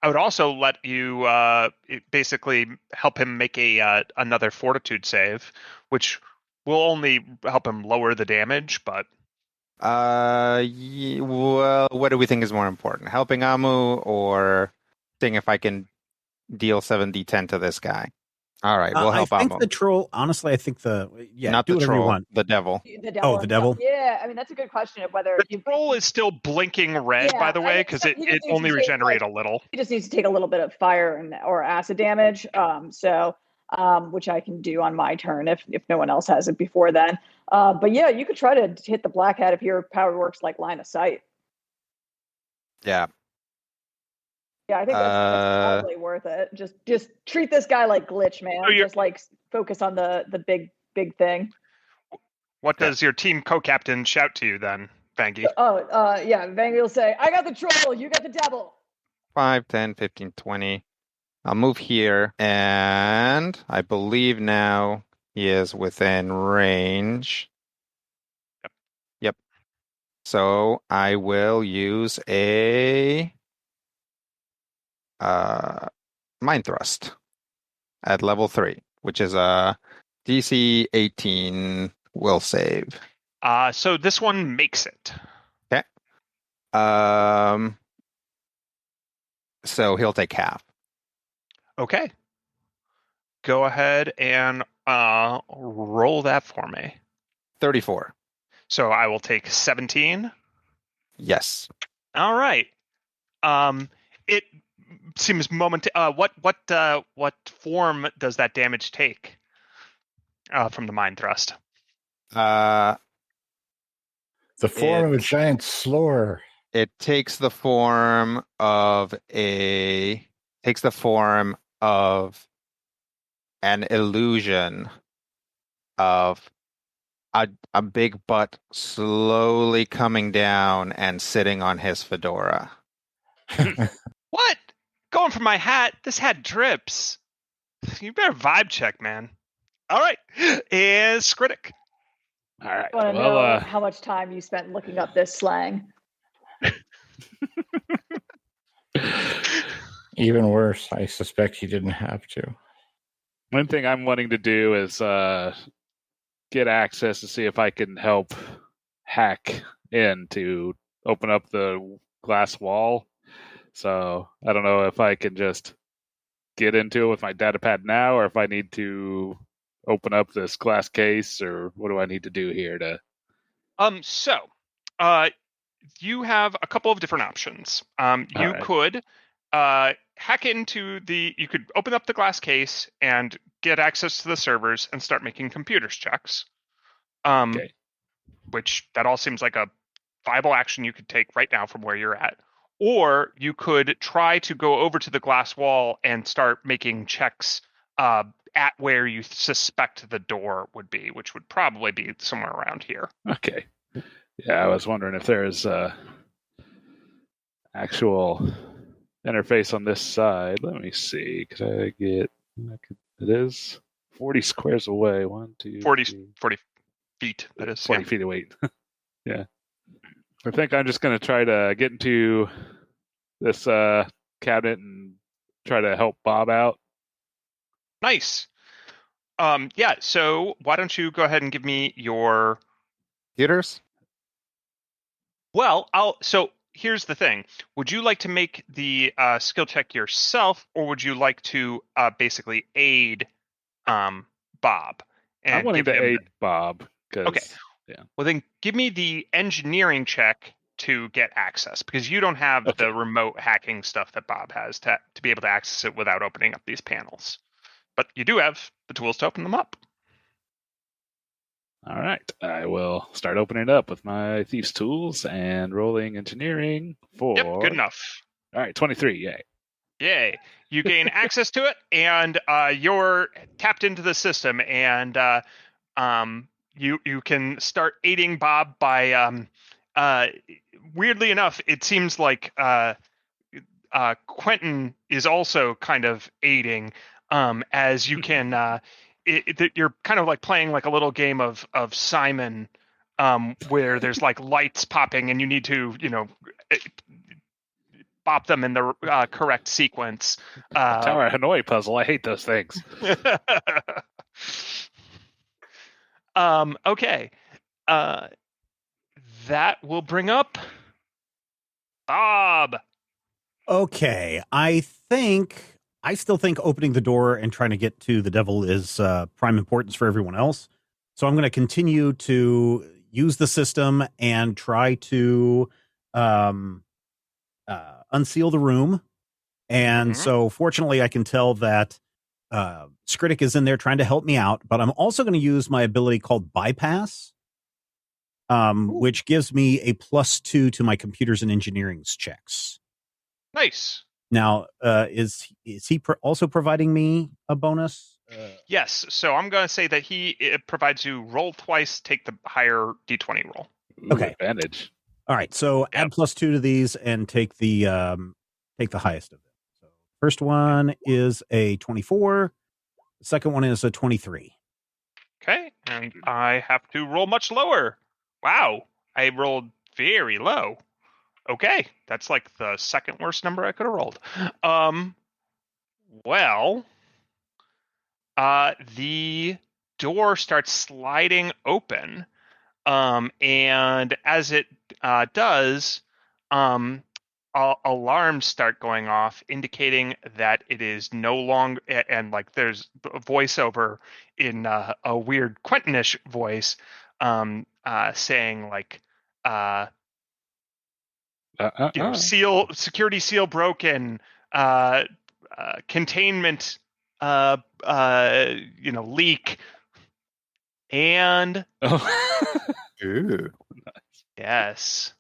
would also let you basically help him make another fortitude save, which will only help him lower the damage, but... Well, what do we think is more important? Helping Amu or seeing if I can deal 7d10 to this guy? All right, we'll help I think Amu. the troll, honestly, I think Not do the whatever troll, you want. the devil. The devil. Oh, the devil? Yeah, I mean, that's a good question of whether The troll is still blinking red, by the way, because it only regenerates a little. He just needs to take a little bit of fire or acid damage. Which I can do on my turn if no one else has it before then. But yeah, you could try to hit the Black Hat if your power works like line of sight. Yeah. Yeah, I think that's probably worth it. Just treat this guy like Glitch, man. So just like focus on the big thing. What does your team co-captain shout to you then, Vangie? Yeah, Vangie will say, I got the troll, you got the devil. 5, 10, 15, 20. I'll move here, and I believe now he is within range. Yep. So I will use a Mind Thrust at level 3, which is a DC 18 will save. So this one makes it. Okay. So he'll take half. Okay. Go ahead and roll that for me. 34. So I will take 17. Yes. All right. It seems what form does that damage take from the mind thrust? The form of a giant slur. It takes the form of an illusion of a big butt slowly coming down and sitting on his fedora. What? Going for my hat? This hat drips. You better vibe check, man. All right. Is Skritic. All right. I want to know how much time you spent looking up this slang. Even worse, I suspect he didn't have to. One thing I'm wanting to do is get access to see if I can help hack in to open up the glass wall. So I don't know if I can just get into it with my data pad now, or if I need to open up this glass case, or what do I need to do here to... You have a couple of different options. You could hack into you could open up the glass case and get access to the servers and start making computers checks. Okay. Which that all seems like a viable action you could take right now from where you're at. Or you could try to go over to the glass wall and start making checks at where you suspect the door would be, which would probably be somewhere around here. Okay. Yeah, I was wondering if there's actual interface on this side. Let me see. It is 40 squares away. 40 feet. That is 40 feet away. Yeah. I think I'm just going to try to get into this cabinet and try to help Bob out. Nice. Yeah, so why don't you go ahead and give me your computers? Well, so here's the thing. Would you like to make the skill check yourself, or would you like to basically aid Bob? And I'm wanting to aid Bob. Okay. Yeah. Well, then give me the engineering check to get access, because you don't have the remote hacking stuff that Bob has to be able to access it without opening up these panels. But you do have the tools to open them up. All right. I will start opening it up with my Thief's tools and rolling engineering for... Yep, good enough. All right, 23. Yay. Yay. You gain access to it, and you're tapped into the system, and you can start aiding Bob by... weirdly enough, it seems like Quentin is also kind of aiding, as you can... you're kind of like playing like a little game of Simon, where there's like lights popping and you need to, bop them in the correct sequence. Tower Hanoi puzzle. I hate those things. Okay. That will bring up Bob. Okay. I still think opening the door and trying to get to the devil is prime importance for everyone else. So I'm going to continue to use the system and try to unseal the room. And so fortunately I can tell that Skritic is in there trying to help me out, but I'm also going to use my ability called Bypass, which gives me a +2 to my computers and engineering's checks. Nice. Now, is he also providing me a bonus? Yes. So I'm going to say that he provides you roll twice, take the higher D20 roll. Okay. Advantage. All right. So add +2 to these and take the highest of them. So first one is a 24. The second one is a 23. Okay. And I have to roll much lower. Wow. I rolled very low. Okay, that's like the second worst number I could have rolled. Well, the door starts sliding open, and as it does, alarms start going off, indicating that it is no longer, and like there's a voiceover in a weird Quentinish voice, saying like, security seal broken, containment, leak, and Ooh. yes,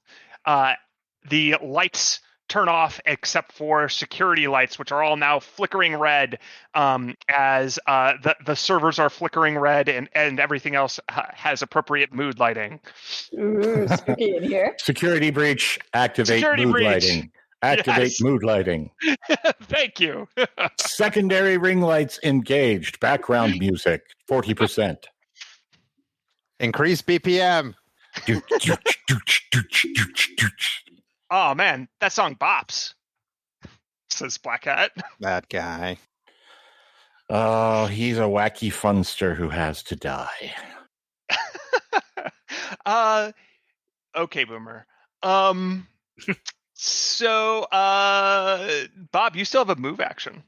the lights turn off except for security lights, which are all now flickering red, as the servers are flickering red, and everything else has appropriate mood lighting. Ooh, spooky in here. Security breach. Activate Security mood breach. lighting. Activate Yes. mood lighting. Thank you. Secondary ring lights engaged. Background music 40%. Increase BPM. Oh man, that song bops, says Black Hat. That guy. Oh, he's a wacky funster who has to die. Okay, Boomer. So, Bob, you still have a move action.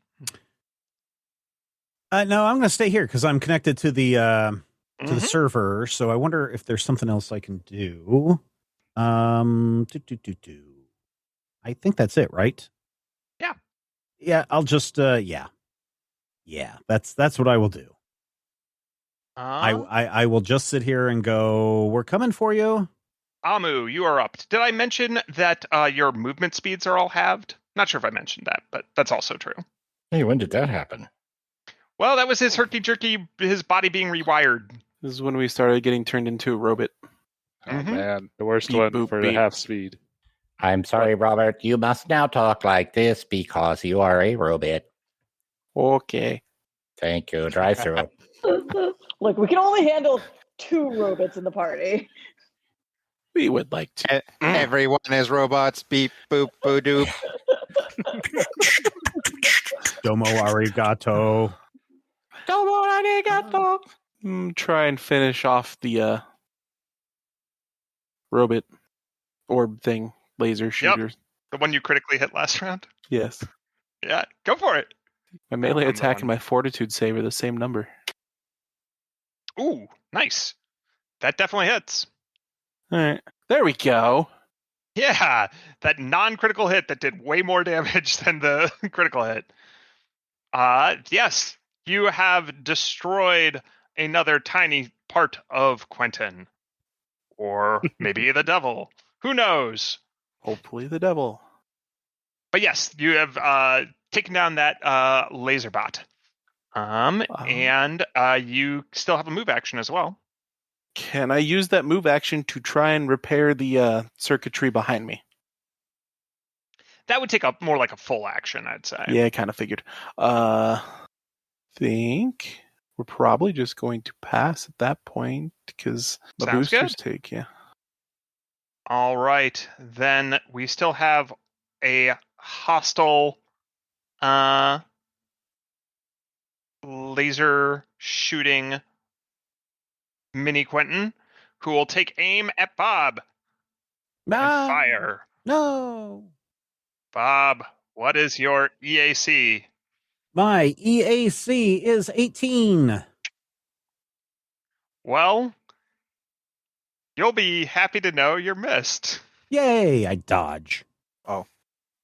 No, I'm going to stay here because I'm connected to the Mhm. server. So I wonder if there's something else I can do. I think that's it, right? Yeah. Yeah, I'll just yeah. That's what I will do. I will just sit here and go, we're coming for you. Amu, you are up. Did I mention that your movement speeds are all halved? Not sure if I mentioned that, but that's also true. Hey, when did that happen? Well, that was his herky-jerky, his body being rewired. This is when we started getting turned into a robot. Oh Mhm. man, the worst Beep, one boop, for beep. the half speed. I'm sorry, Robert. You must now talk like this because you are a robot. Okay. Thank you. Drive through. Look, we can only handle 2 robots in the party. We would like to. Everyone is robots. Beep, boop, boo, doop. Domo arigato. Domo arigato. Try and finish off the robot orb thing, laser shooters. The one you critically hit last round? Yes. Yeah, go for it. My melee I'm attack on. and my fortitude save are the same number. Ooh, nice. That definitely hits. All right. There we go. Yeah, that non-critical hit that did way more damage than the critical hit. Yes, you have destroyed another tiny part of Quentin. Or maybe the devil. Who knows? Hopefully the devil. But yes, you have taken down that laser bot. And you still have a move action as well. Can I use that move action to try and repair the circuitry behind me? That would take up more like a full action, I'd say. Yeah, I kind of figured. Think we're probably just going to pass at that point because the Sounds boosters good. take, yeah. All right, then we still have a hostile laser shooting mini Quentin who will take aim at Bob and fire. No. Bob, what is your EAC? My EAC is 18. Well, you'll be happy to know you're missed. Yay, I dodge.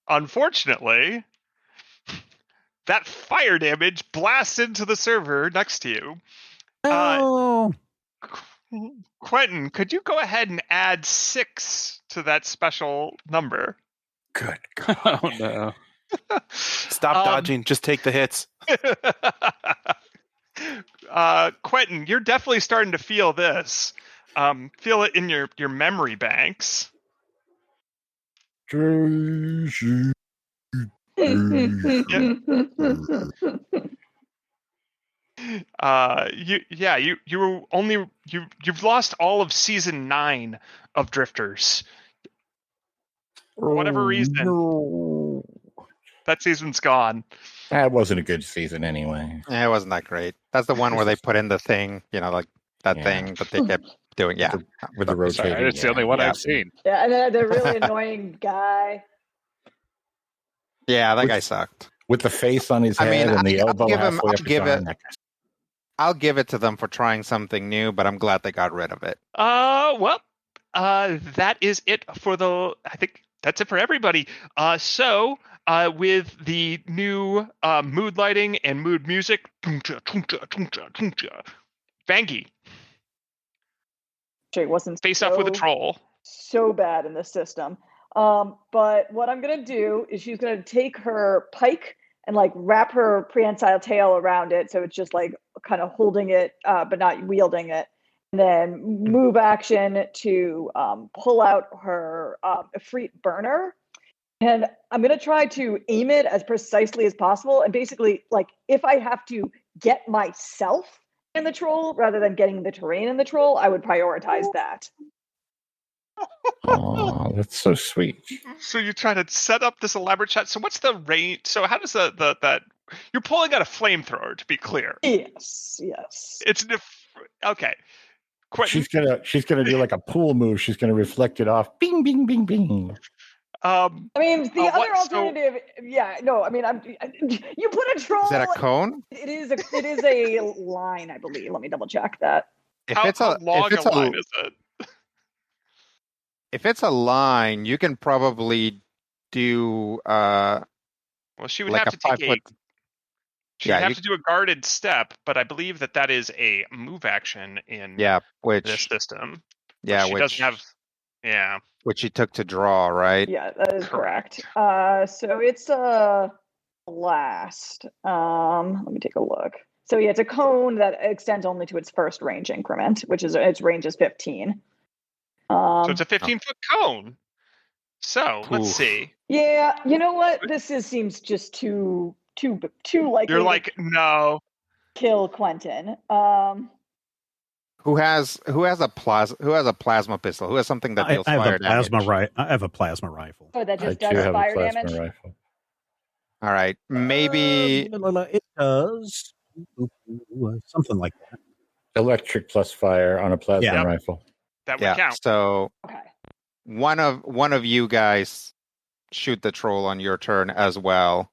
Unfortunately, that fire damage blasts into the server next to you. Oh. Quentin, could you go ahead and add 6 to that special number? Good. Oh no. Stop dodging. Just take the hits. Quentin, you're definitely starting to feel this. Feel it in your memory banks. Tracy. You've lost all of season 9 of Drifters. For whatever reason, No. that season's gone. That wasn't a good season anyway. Yeah, it wasn't that great. That's the one where they put in the thing, like that Yeah. thing that they kept doing. Yeah. With the Sorry, rotating. It's the only one Yeah. I've seen. Yeah, and then the really annoying guy. Yeah, that Which- guy sucked. With the face on his I head mean, and the I'll elbow give him- halfway I'll up his give arm. it- I'll give it to them for trying something new, but I'm glad they got rid of it. That is it for I think that's it for everybody. So with the new mood lighting and mood music, Vangie, Actually, it wasn't face off with a troll. so bad in the system. But what I'm gonna do is she's gonna take her pike and like wrap her prehensile tail around it, so it's just like kind of holding it, but not wielding it. And then move action to pull out her Efreet burner. And I'm gonna try to aim it as precisely as possible. And basically, like if I have to get myself in the troll rather than getting the terrain in the troll, I would prioritize that. Oh, that's so sweet. So you try to set up this elaborate shot. So what's the range? So how does that you're pulling out a flamethrower, to be clear? Yes. It's okay. Quentin, She's gonna do like a pool move. She's gonna reflect it off. Bing, bing, bing, bing. I mean, the other what- so- alternative, you put a troll. Is that a cone? It is a line, I believe. Let me double check that. If how it's long if it's a line is it? if it's a line, you can probably do Well, she would like have a to take 5 foot. She'd Yeah, have you- to do a guarded step, but I believe that is a move action in Yeah, this which system. yeah, she which doesn't have. Yeah. which she took to draw, right? Yeah, that is Correct. correct. So it's a blast. Let me take a look. So yeah, it's a cone that extends only to its first range increment, which is its range is 15. So it's a 15-foot cone. So let's Oof. see. Yeah, you know what? Seems just too likely You're to like, no. kill Quentin. Who has a plasma pistol? Who has something that deals I have fire a plasma damage? I have a plasma rifle. Oh, that I just too does have a fire plasma damage. rifle. All right, maybe It does something like that. Electric plus fire on a plasma Yeah. rifle. That would yeah. count. So Okay. one of you guys shoot the troll on your turn as well,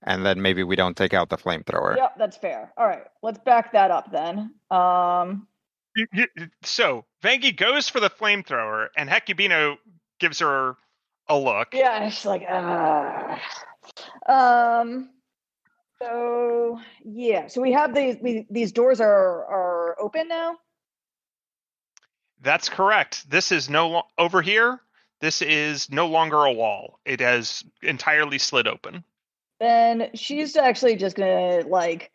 and then maybe we don't take out the flamethrower. Yep, that's fair. All right, let's back that up then. So Vangie goes for the flamethrower, and Hecubino gives her a look. Yeah, it's like, So yeah, so we have these doors are open now. That's correct. This is over here. This is no longer a wall. It has entirely slid open. Then she's actually just gonna like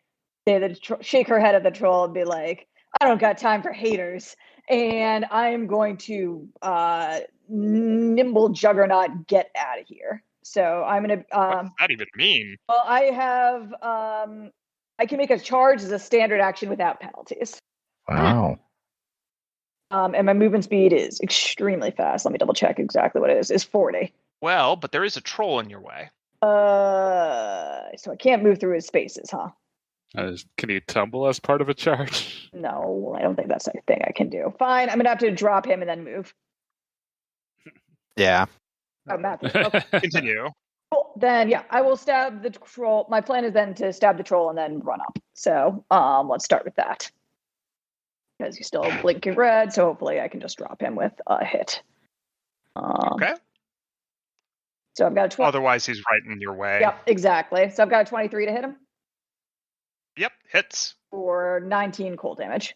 say shake her head at the troll and be like, "I don't got time for haters," and I'm going to nimble juggernaut get out of here. So I'm gonna What does that even mean? well, I have I can make a charge as a standard action without penalties. Wow. And my movement speed is extremely fast. Let me double check exactly what it is. It's 40. Well, but there is a troll in your way. So I can't move through his spaces, huh? Can you tumble as part of a charge? No, I don't think that's a thing I can do. Fine, I'm gonna have to drop him and then move. Yeah. Oh, Matthew. Okay. Continue. Cool. Then yeah, I will stab the troll. My plan is then to stab the troll and then run up. So let's start with that. Because he's still blinking red, so hopefully I can just drop him with a hit. Okay. So I've got a 20. Otherwise, he's right in your way. Yep, exactly. So I've got a 23 to hit him Yep. Hits. for 19 cold damage.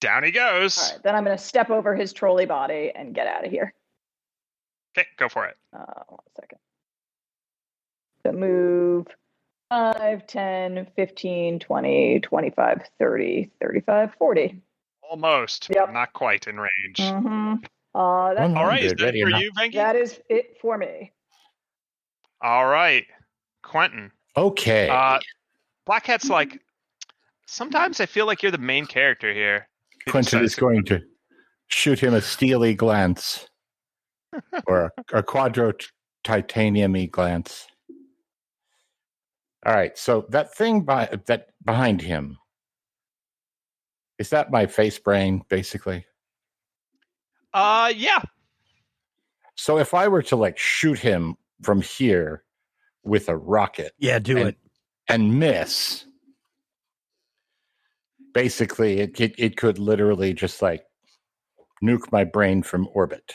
Down he goes. All right, then I'm going to step over his trolley body and get out of here. Okay, go for it. 1 second. So move 5, 10, 15, 20, 25, 30, 35, 40. Almost. Yep. Not quite in range. Mm-hmm. All right, is 100, that ready or for not. you, Venky? That is it for me. All right, Quentin. Okay. Black Hat's like, sometimes I feel like you're the main character here. He Quentin decides is to- going to shoot him a steely glance. or a quadro titanium-y glance. All right, so that thing behind him, is that my face brain, basically? Yeah. So if I were to like shoot him from here with a rocket, Yeah, do it. and miss, basically it could literally just like nuke my brain from orbit.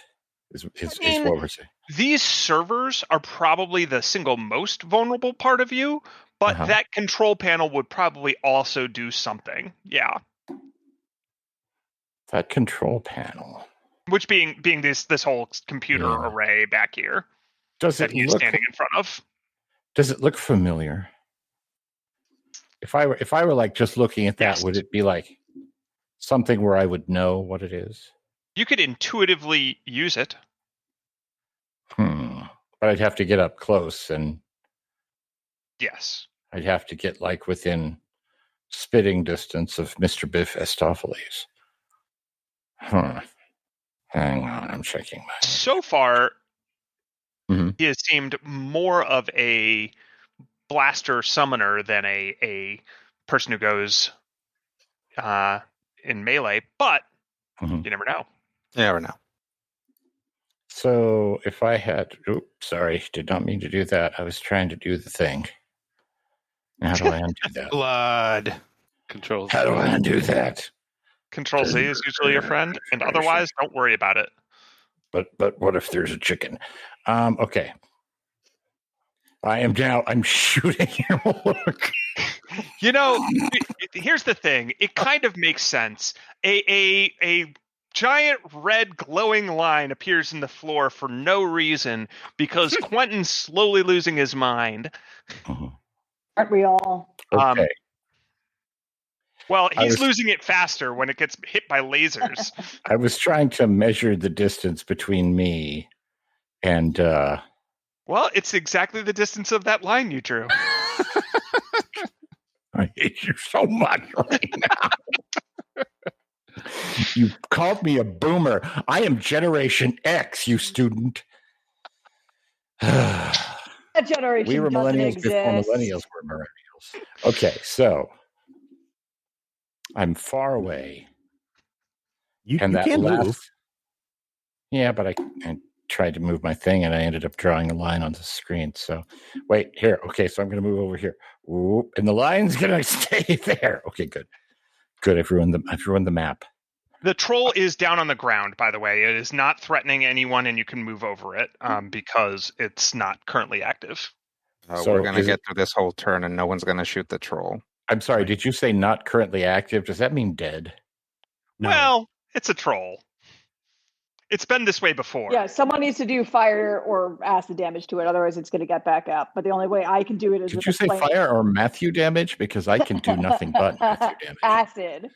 Is what we're saying. These servers are probably the single most vulnerable part of you, but that control panel would probably also do something. Yeah. That control panel. Which being this whole computer array back here that he's standing in front of. Does it look familiar? If I were like just looking at that, would it be like something where I would know what it is? You could intuitively use it. But I'd have to get up close, and yes, I'd have to get like within spitting distance of Mr. Biff Estopheles. Hang on, I'm checking my. So far, he has seemed more of a blaster summoner than a person who goes in melee, but you never know. You never know. So if I had, sorry, did not mean to do that. I was trying to do the thing. How do I undo that? Blood. Controls. How do I undo that? Control Z is usually your friend, and otherwise, don't worry about it. But what if there's a chicken? Okay. I'm shooting him. Look. You know, here's the thing. It kind of makes sense. A giant red glowing line appears in the floor for no reason because Quentin's slowly losing his mind. Aren't we all? Okay. Well, he's losing it faster when it gets hit by lasers. I was trying to measure the distance between me and... Well, it's exactly the distance of that line you drew. I hate you so much right now. You called me a boomer. I am Generation X, you student. That generation we were doesn't millennials before exist. millennials were millennials. Okay, so I'm far away. You can't move. Yeah, but I tried to move my thing, and I ended up drawing a line on the screen. So, wait, here. Okay, so I'm going to move over here. Whoop, and the line's going to stay there. Okay, good. Good, I've ruined the map. The troll is down on the ground, by the way. It is not threatening anyone, and you can move over it because it's not currently active. So we're going to get through this whole turn, and no one's going to shoot the troll. I'm sorry, did you say not currently active? Does that mean dead? No. Well, it's a troll. It's been this way before. Yeah, someone needs to do fire or acid damage to it, otherwise it's going to get back up. But the only way I can do it is Did with you say flame. fire or Matthew damage? Because I can do nothing but Matthew damage. Acid.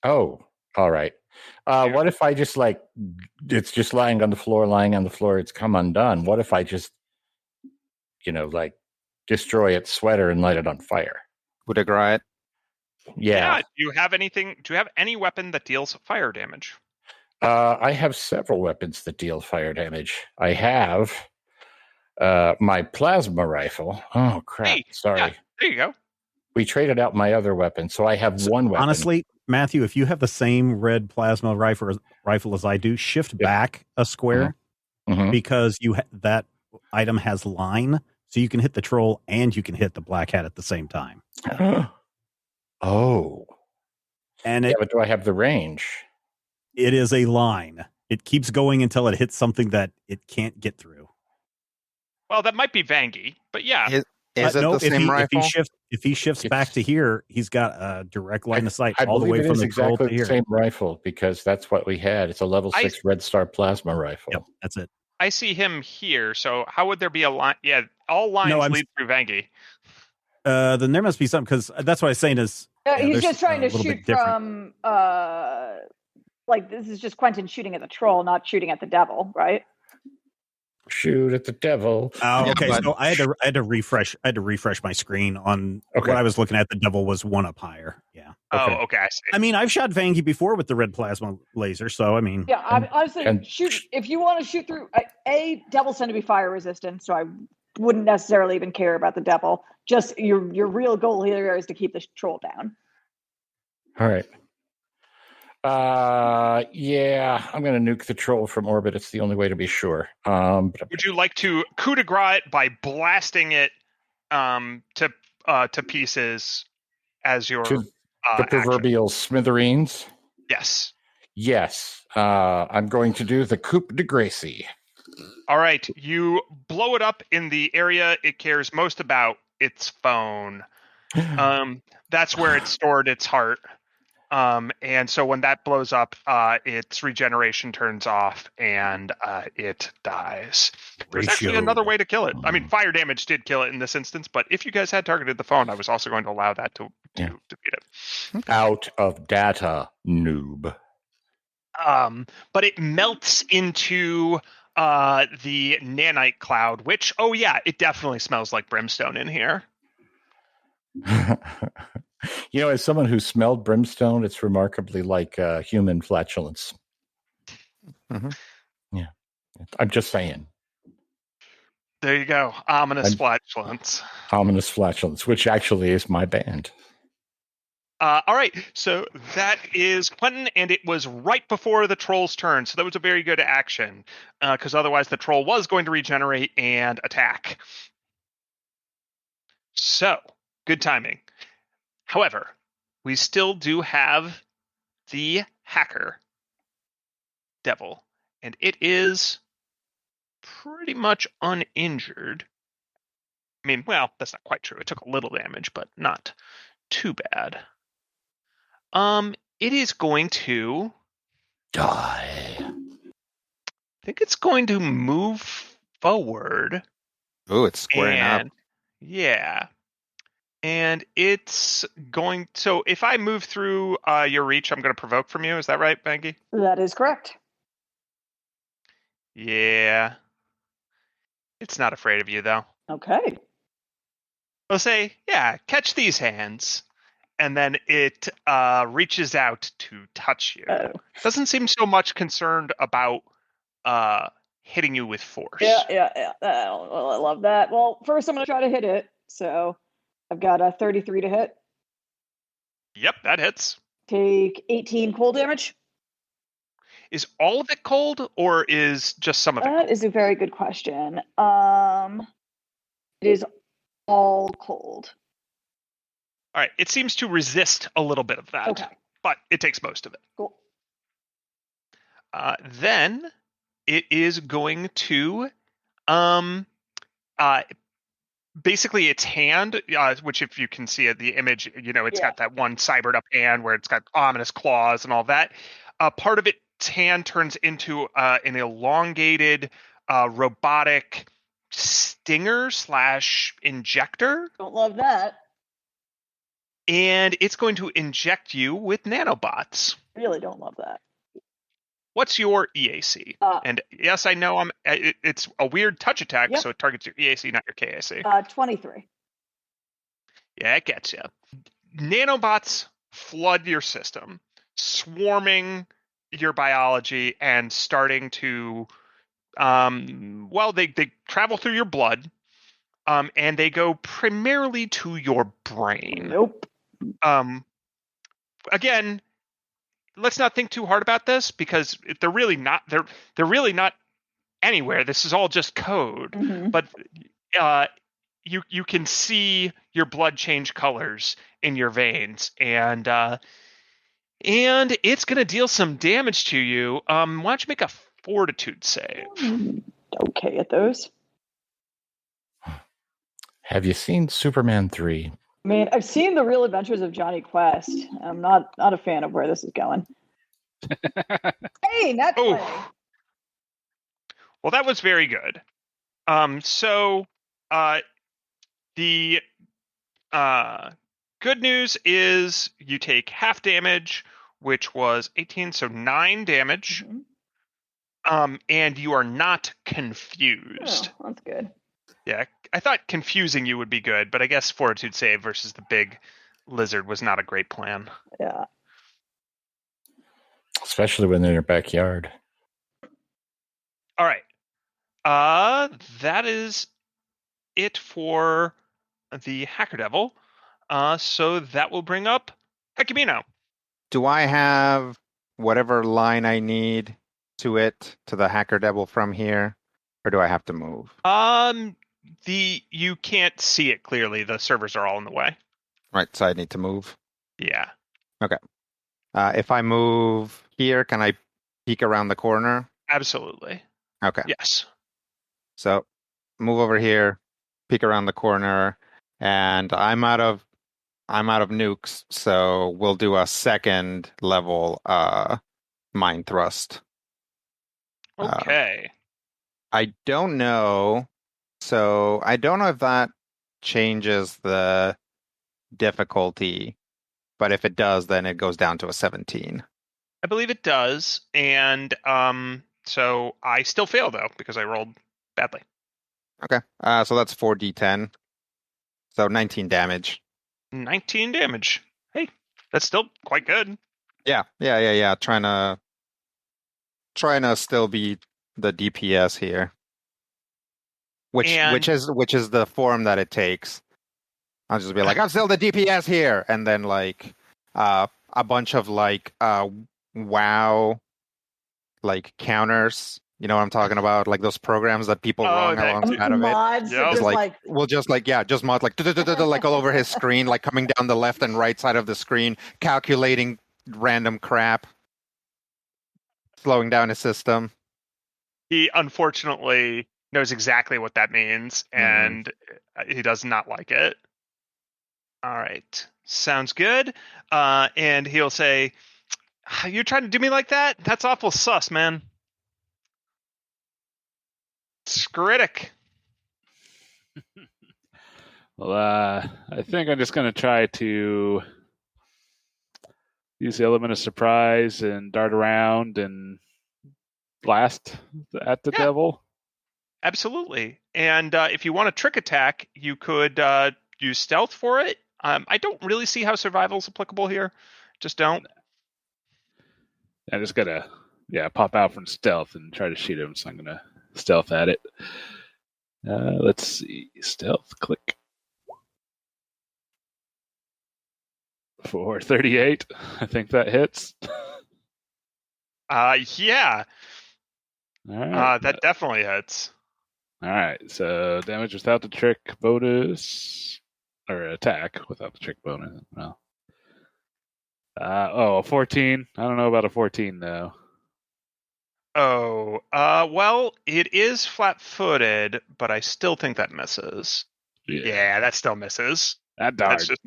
Oh, all right. What if I just like it's just lying on the floor, it's come undone. What if I just, like destroy its sweater and light it on fire? Would it gry it? Yeah. Do you have anything? Do you have any weapon that deals fire damage? I have several weapons that deal fire damage. I have my plasma rifle. Oh crap! Hey, sorry. Yeah, there you go. We traded out my other weapon, so I have one weapon. Honestly, Matthew, if you have the same red plasma rifle as I do, shift back a square because that item has line, so you can hit the troll and you can hit the black hat at the same time. Oh, and but do I have the range? It is a line. It keeps going until it hits something that it can't get through. Well, that might be Vangie, but yeah. Is it the same rifle? If he shifts back to here, he's got a direct line of sight all the way from the troll to exactly here. The same rifle because that's what we had. It's a level 6 Red Star plasma rifle. Yep, that's it. I see him here. So how would there be a line? Yeah, all lines lead through Vangie. Then there must be something because that's what I was saying is he's just trying to shoot from like this is just Quentin shooting at the troll, not shooting at the devil, right? Shoot at the devil. Oh, okay. So I had to refresh. I had to refresh my screen on what I was looking at. The devil was one up higher. Yeah. Okay. Oh, okay. I see. I mean, I've shot Vangie before with the red plasma laser, so I mean, Yeah, honestly, and- shoot if you want to shoot through. Devils tend to be fire resistant, so I wouldn't necessarily even care about the devil. Just your real goal here is to keep the troll down. All right. Yeah, I'm going to nuke the troll from orbit. It's the only way to be sure. Would you like to coup de grace it by blasting it to pieces as your To the action? proverbial smithereens? Yes. Yes. I'm going to do the coup de gracie. All right. You blow it up in the area it cares most about, its phone. That's where it stored its heart. And so when that blows up, its regeneration turns off and it dies. There's actually another way to kill it. I mean, fire damage did kill it in this instance, but if you guys had targeted the phone, I was also going to allow that to defeat it. Out of data, noob. But it melts into the nanite cloud, which, oh yeah, it definitely smells like brimstone in here. As someone who smelled brimstone, it's remarkably like human flatulence. Mm-hmm. Yeah. I'm just saying. There you go. Ominous flatulence. Ominous flatulence, which actually is my band. All right, so that is Quentin, and it was right before the troll's turn, so that was a very good action, because otherwise the troll was going to regenerate and attack. So, good timing. However, we still do have the hacker devil, and it is pretty much uninjured. I mean, well, that's not quite true. It took a little damage, but not too bad. It is going to die. I think it's going to move forward. Oh, it's squaring up. Yeah. And it's going... So if I move through your reach, I'm going to provoke from you. Is that right, Bangy? That is correct. Yeah. It's not afraid of you, though. Okay. I'll say, yeah, catch these hands. And then it reaches out to touch you. Oh. Doesn't seem so much concerned about hitting you with force. Yeah. Well, I love that. Well, first I'm going to try to hit it. So I've got a 33 to hit. Yep, that hits. Take 18 cold damage. Is all of it cold, or is just some of it cold? That is a very good question. It is all cold. All right, it seems to resist a little bit of that, Okay. but it takes most of it. Cool. Then it is going to, basically its hand, which if you can see it, the image, it's got that one cybered up hand where it's got ominous claws and all that. Part of its hand turns into an elongated robotic stinger / injector. Don't love that. And it's going to inject you with nanobots. Really don't love that. What's your EAC? And yes, I know it's a weird touch attack, so it targets your EAC, not your KAC. 23. Yeah, it gets you. Nanobots flood your system, swarming your biology and starting to, they travel through your blood, and they go primarily to your brain. Nope. Again, let's not think too hard about this because they're really not. They're really not anywhere. This is all just code. Mm-hmm. But you can see your blood change colors in your veins, and it's going to deal some damage to you. Why don't you make a fortitude save? Okay at those. Have you seen Superman 3? I mean, I've seen The Real Adventures of Johnny Quest. I'm not a fan of where this is going. Hey, that's Oh. funny. Well, that was very good. So the good news is you take half damage, which was 18, so 9 damage. Mm-hmm. And you are not confused. Oh, that's good. Yeah, I thought confusing you would be good, but I guess fortitude save versus the big lizard was not a great plan. Yeah. Especially when they're in your backyard. All right. That is it for the Hacker Devil. So that will bring up Hekimino. Do I have whatever line I need to the Hacker Devil from here, or do I have to move? You can't see it clearly. The servers are all in the way. Right, so I need to move. Yeah. If I move here, can I peek around the corner? Absolutely. Okay. Yes. So move over here, peek around the corner, and I'm out of nukes, so we'll do a second level mine thrust. Okay. I don't know. So I don't know if that changes the difficulty, but if it does, then it goes down to a 17. I believe it does, and so I still fail though because I rolled badly. Okay. So that's 4d10. So 19 damage. 19 damage. Hey, that's still quite good. Yeah. Trying to still be the DPS here. Which is the form that it takes. I'll just be like, I'm still the DPS here, and then like a bunch of like WoW like counters. You know what I'm talking about? Like those programs that people run alongside of it. Mods Yeah. just Just mod like all over his screen, like coming down the left and right side of the screen, calculating random crap, slowing down his system. He unfortunately knows exactly what that means, and he does not like it. All right. Sounds good. And he'll say, you're trying to do me like that? That's awful sus, man. Skritic. Well, I think I'm just going to try to use the element of surprise and dart around and blast at the devil. Absolutely. And if you want a trick attack, you could use stealth for it. I don't really see how survival is applicable here. Just don't. I'm just going to pop out from stealth and try to shoot him. So I'm going to stealth at it. Let's see. Stealth, click. For 38. I think that hits. Yeah. All right. That definitely hits. All right. So damage without the trick bonus, or attack without the trick bonus. Well, a 14. I don't know about a 14 though. Oh, well, it is flat-footed, but I still think that misses. Yeah, that still misses. That's just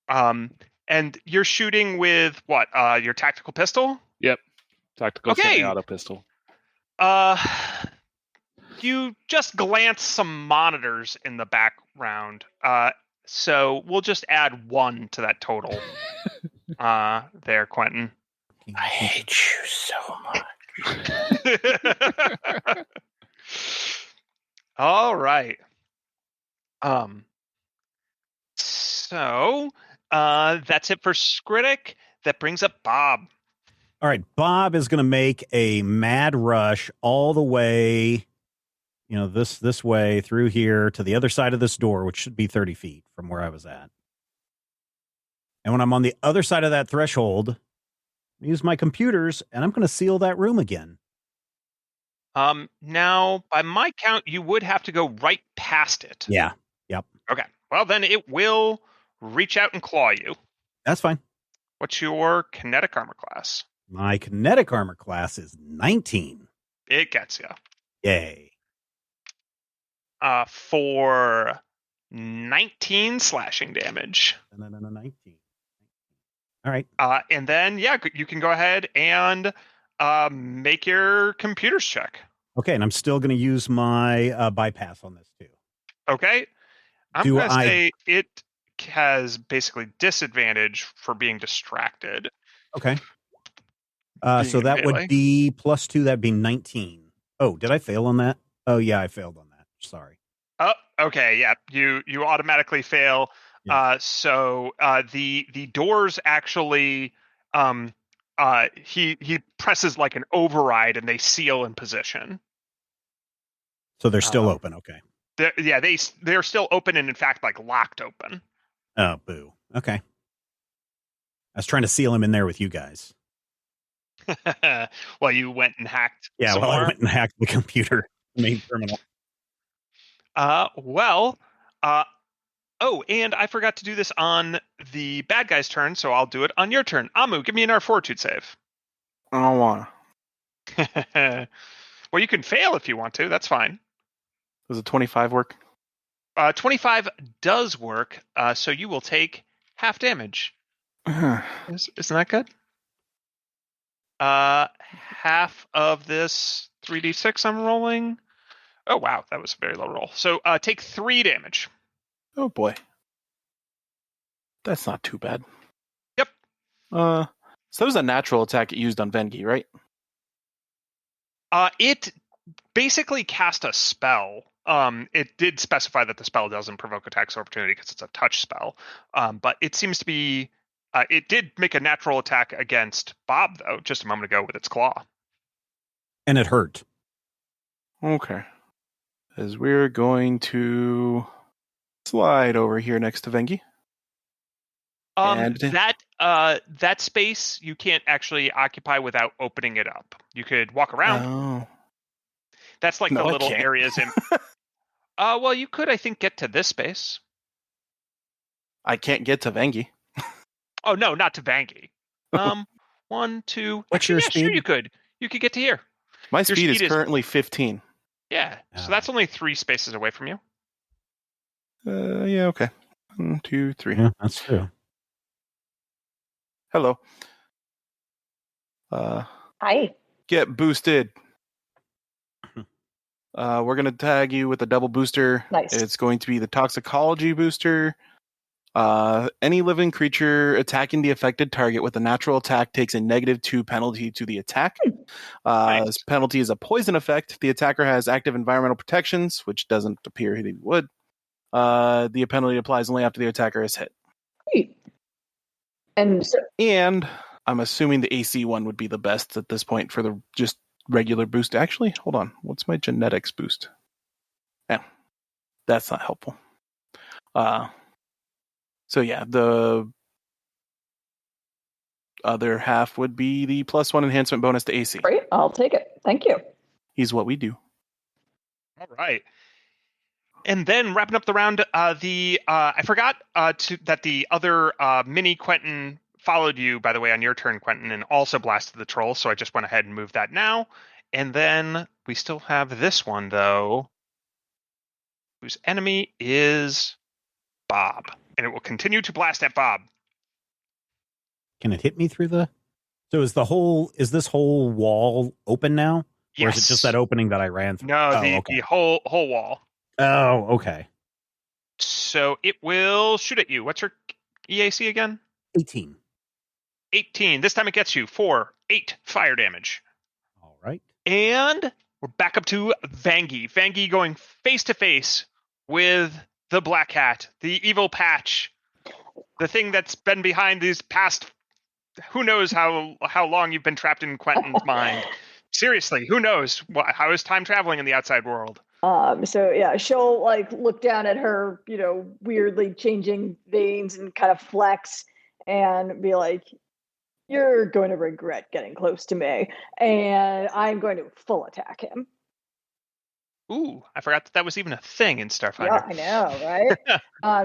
and you're shooting with what? Your tactical pistol? Yep. Tactical semi-auto pistol. You just glance some monitors in the background. So we'll just add 1 to that total. There, Quentin. I hate you so much. All right. So that's it for Skritic. That brings up Bob. All right, Bob is going to make a mad rush all the way, this way through here to the other side of this door, which should be 30 feet from where I was at. And when I'm on the other side of that threshold, I use my computers, and I'm going to seal that room again. Now, by my count, you would have to go right past it. Yeah. Yep. Okay. Well, then it will reach out and claw you. That's fine. What's your kinetic armor class? My kinetic armor class is 19. It gets you. Yay. For 19 slashing damage. 19. All right. And then, you can go ahead and make your computers check. Okay, and I'm still going to use my bypass on this too. Okay. I'm going to say it has basically disadvantage for being distracted. Okay. So that would be +2. That'd be 19. Oh, did I fail on that? Oh, yeah, I failed on that. Sorry. Oh, okay. Yeah, you automatically fail. Yeah. So the doors actually he presses like an override and they seal in position. So they're still open. Okay. They're still open and in fact like locked open. Oh, boo. Okay. I was trying to seal him in there with you guys. Well, you went and hacked. Yeah, some well, I more? went and hacked the computer main terminal. Oh, and I forgot to do this on the bad guy's turn, so I'll do it on your turn. Amu, give me another fortitude save. I don't want to. Well, you can fail if you want to. That's fine. Does a 25 work? 25 does work, so you will take half damage. Isn't that good? Half of this 3d6 I'm rolling. Oh, wow. That was a very low roll. So take 3 damage. Oh boy, that's not too bad. Yep. So that was a natural attack it used on Vengi, right? It basically cast a spell. It did specify that the spell doesn't provoke attacks of opportunity because it's a touch spell. But it seems to be. It did make a natural attack against Bob, though, just a moment ago with its claw. And it hurt. Okay. As we're going to slide over here next to Vengi. And- That space you can't actually occupy without opening it up. You could walk around. Oh. That's like No, the I little can't. areas in. Well, you could, I think, get to this space. I can't get to Vengi. Oh no, not to Vangi. 1, 2. What's your Sure, speed? you could. You could get to here. My Your speed is speed is- currently 15. Yeah. So that's only 3 spaces away from you. Yeah, okay. 1, 2, 3. Yeah, that's true. Hello. Hi. Get boosted. We're going to tag you with a double booster. Nice. It's going to be the toxicology booster. Any living creature attacking the affected target with a natural attack takes a -2 penalty to the attack. Nice. This penalty is a poison effect. The attacker has active environmental protections, which doesn't appear he would. The penalty applies only after the attacker is hit. Sweet. And so, And I'm assuming the AC one would be the best at this point for the just regular boost. Actually, hold on. What's my genetics boost? Yeah, that's not helpful. So yeah, the other half would be the +1 enhancement bonus to AC. great. I'll take it. Thank you. He's what we do. All right. And then wrapping up the round, I forgot that the other mini Quentin followed you, by the way, on your turn, Quentin, and also blasted the troll. So I just went ahead and moved that now. And then we still have this one, though, whose enemy is Bob. And it will continue to blast at Bob. Can it hit me through the? So is this whole wall open now? Or is it just that opening that I ran through? No, okay. the whole wall. Oh, okay. So it will shoot at you. What's your EAC again? 18. 18. This time it gets you 8 fire damage. All right. And we're back up to Vangi. Vangi going face to face with the Black Hat, the evil patch, the thing that's been behind these past. Who knows how long you've been trapped in Quentin's mind? Seriously, who knows? How is time traveling in the outside world? So yeah, she'll like look down at her, weirdly changing veins and kind of flex and be like, "You're going to regret getting close to me," and I'm going to full attack him. Ooh, I forgot that was even a thing in Starfighter. Yeah, I know, right?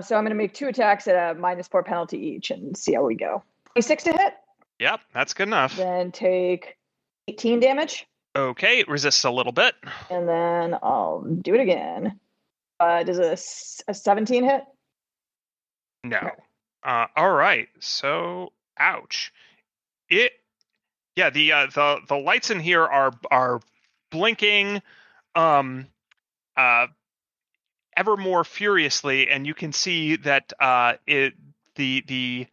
So I'm going to make 2 attacks at a -4 penalty each and see how we go. 26 to hit. Yep, that's good enough. Then take 18 damage. Okay, it resists a little bit. And then I'll do it again. Does a 17 hit? No. Okay. All right. So, ouch. The lights in here are blinking ever more furiously, and you can see that the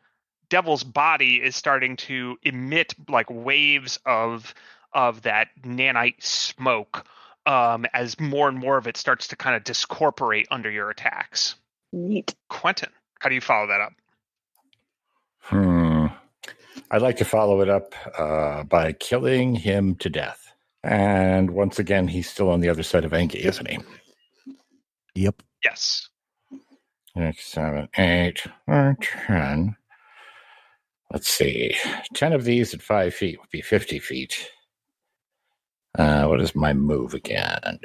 devil's body is starting to emit like waves of that nanite smoke as more and more of it starts to kind of discorporate under your attacks. Neat. Quentin, How do you follow that up? I'd like to follow it up by killing him to death. And once again, he's still on the other side of Enki, isn't he? Yep. Yes. 6, 7, 8, 9, 10. Let's see. 10 of these at 5 feet would be 50 feet. What is my move again?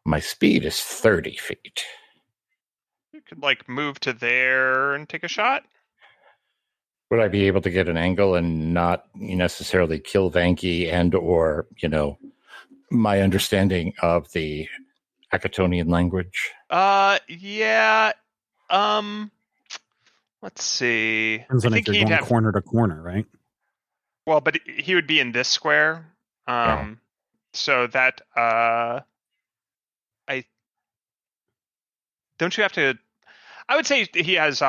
My speed is 30 feet. You could like move to there and take a shot. Would I be able to get an angle and not necessarily kill Vanky and or, my understanding of the Akatonian language? Yeah. Let's see. Depends on if you're going corner to corner, right? Well, but he would be in this square. So that don't you have to? I would say he has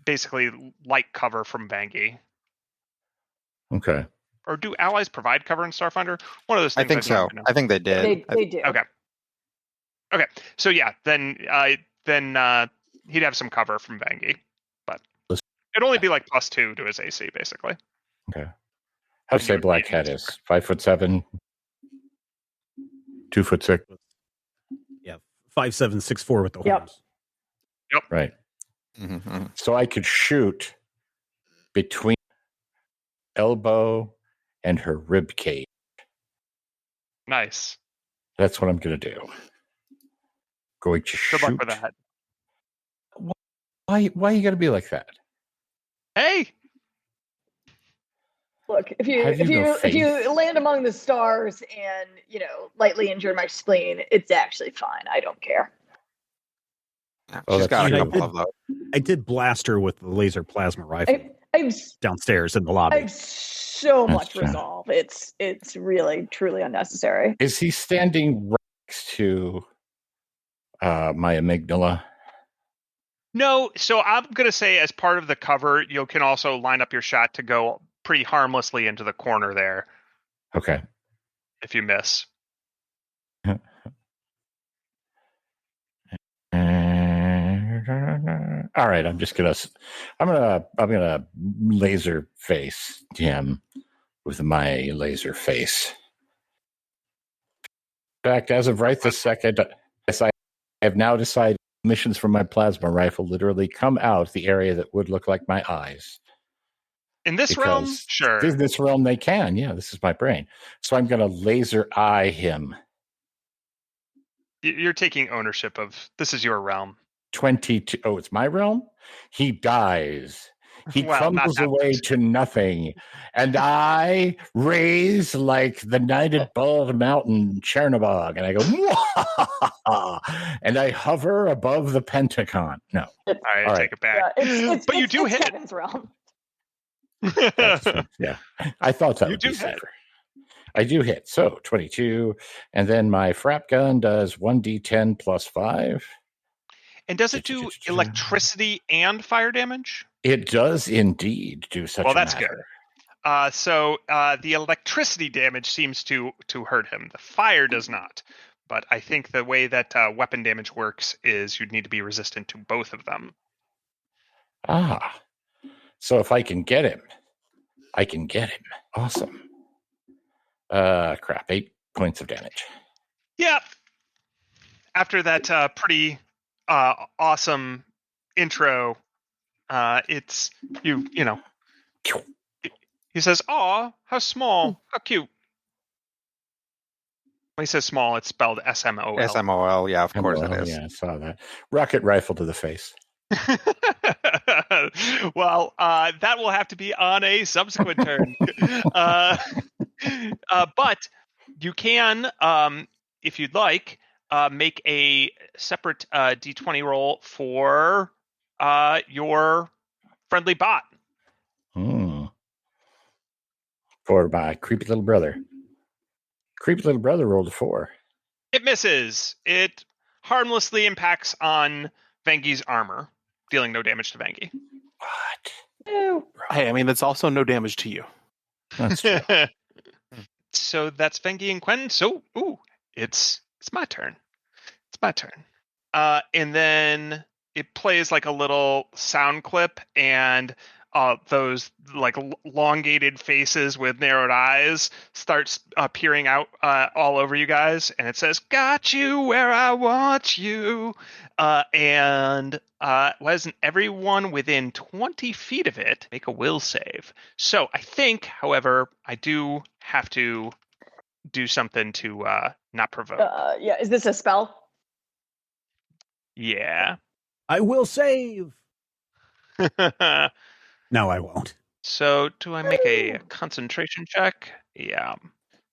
basically light cover from Vanky. Okay. Or do allies provide cover in Starfinder? One of those things. I think so. I think they did. They do. Okay. So yeah, then he'd have some cover from Vanky, but it'd only be like +2 to his AC, basically. Okay. How'd you say Black Cat is? 5'7", 2'6". Yeah, 5'7", 6'4" with the horns. Yep. Right. Mm-hmm. So I could shoot between elbow and her rib cage. Nice. That's what I'm going to do. Going to shoot. Good luck with that. Why you got to be like that? Hey. Look, if you land among the stars and lightly injure my spleen, it's actually fine. I don't care. She's got a true. couple of those. I did blast her with the laser plasma rifle I'm downstairs in the lobby. I have so much resolve. It's really truly unnecessary. Is he standing right next to my amygdala? No, so I'm going to say as part of the cover, you can also line up your shot to go pretty harmlessly into the corner there. Okay. If you miss. All right, I'm gonna laser face him with my laser face. In fact, as of right this second, I have now decided missions from my plasma rifle literally come out the area that would look like my eyes. In this realm, sure. In this realm, they can. Yeah, this is my brain. So I'm going to laser eye him. You're taking ownership of this is your realm. 22. Oh, it's my realm? He dies. He crumbles away to nothing. And I raise like the Knighted Bald Mountain Chernobog. And I go, and I hover above the Pentagon. No. All right, take it back. But you do hit Kevin's realm. Yeah. I thought that would be safer. I do hit. So 22. And then my frap gun does 1d10 plus 5. And does it do electricity and fire damage? It does indeed do such a that's matter. Good. So the electricity damage seems to hurt him. The fire does not. But I think the way that weapon damage works is you'd need to be resistant to both of them. Ah. So if I can get him, I can get him. Awesome. Crap. 8 points of damage. Yeah. After that pretty awesome intro, it's you know. He says, "Aw, how small, how cute." When he says small, it's spelled SMOL. SMOL, yeah, of course it is. Yeah, I saw that. Rocket rifle to the face. Well, that will have to be on a subsequent turn. But you can, if you'd like, make a separate D20 roll for your friendly bot. For my creepy little brother. Creepy little brother rolled a 4. It misses. It harmlessly impacts on Vangi's armor, dealing no damage to Vangi. What? Hey, I mean, that's also no damage to you. That's true. So that's Vangi and Quen. So, it's my turn. It's my turn. And then it plays like a little sound clip, and those like elongated faces with narrowed eyes starts peering out all over you guys, and it says, "Got you where I want you." And wasn't everyone within 20 feet of it make a will save? So I think, however, I do have to do something to not provoke. Yeah, is this a spell? Yeah. I will save. No, I won't. So do I make a concentration check? Yeah.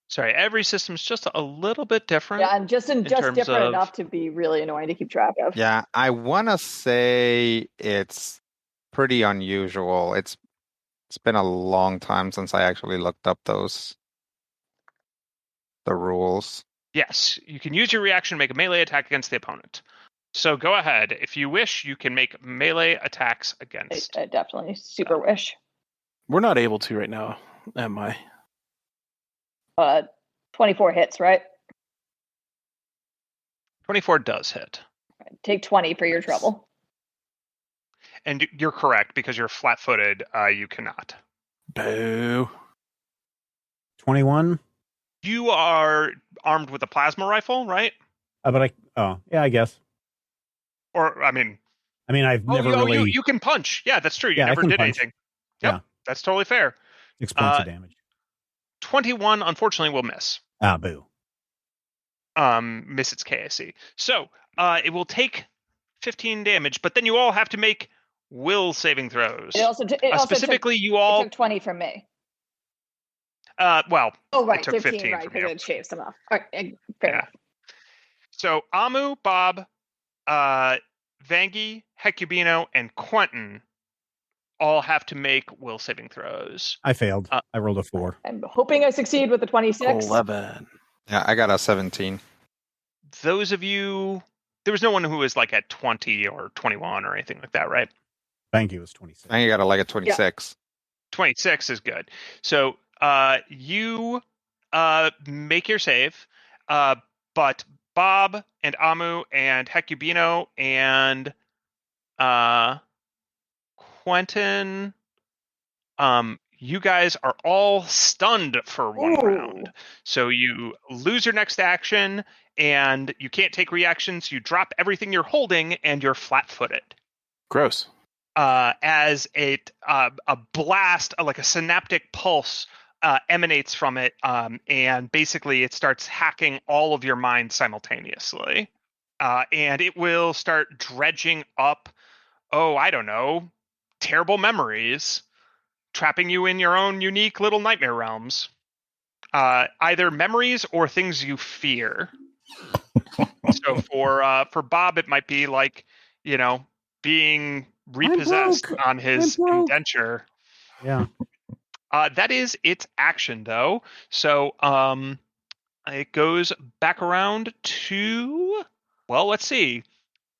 Sorry, every system's just a little bit different. Yeah, and just terms different of- enough to be really annoying to keep track of. Yeah, I want to say it's pretty unusual. It's been a long time since I actually looked up the rules. Yes, you can use your reaction to make a melee attack against the opponent. So go ahead. If you wish, you can make melee attacks against. I definitely super wish. We're not able to right now, am I? 24 hits, right? 24 does hit. Take 20 for your trouble. And you're correct, because you're flat-footed, you cannot. Boo. 21. You are armed with a plasma rifle, right? But I guess. Or, I mean, I've never really you can punch. Yeah, that's true. You Yeah, I never can did punch. anything. Yep, Yeah. That's totally fair. 6 points of damage. 21, unfortunately, will miss. Ah, boo. Miss its KSC. So, it will take 15 damage, but then you all have to make will saving throws. It also Specifically, you it all... took 20 from me. Well, Oh, right, it took 15 right, from because you. it shaves them off. All right, fair enough. So, Amu, Bob, Vangi, Hecubino, and Quentin all have to make will saving throws. I failed. I rolled a 4. I'm hoping I succeed with the 26. 11. Yeah, I got a 17. Those of you... There was no one who was like at 20 or 21 or anything like that, right? Thank you. It was 26. I got a 26. 26 is good. So you make your save, but Bob and Amu and Hecubino and Quentin, you guys are all stunned for one round. So you lose your next action, and you can't take reactions. You drop everything you're holding, and you're flat-footed. Gross. As a blast, like a synaptic pulse, emanates from it, and basically it starts hacking all of your mind simultaneously. And it will start dredging up, I don't know, terrible memories, trapping you in your own unique little nightmare realms. Either memories or things you fear. So for Bob, it might be like, being repossessed on his indenture. Yeah. That is its action, though. So it goes back around to, well, let's see.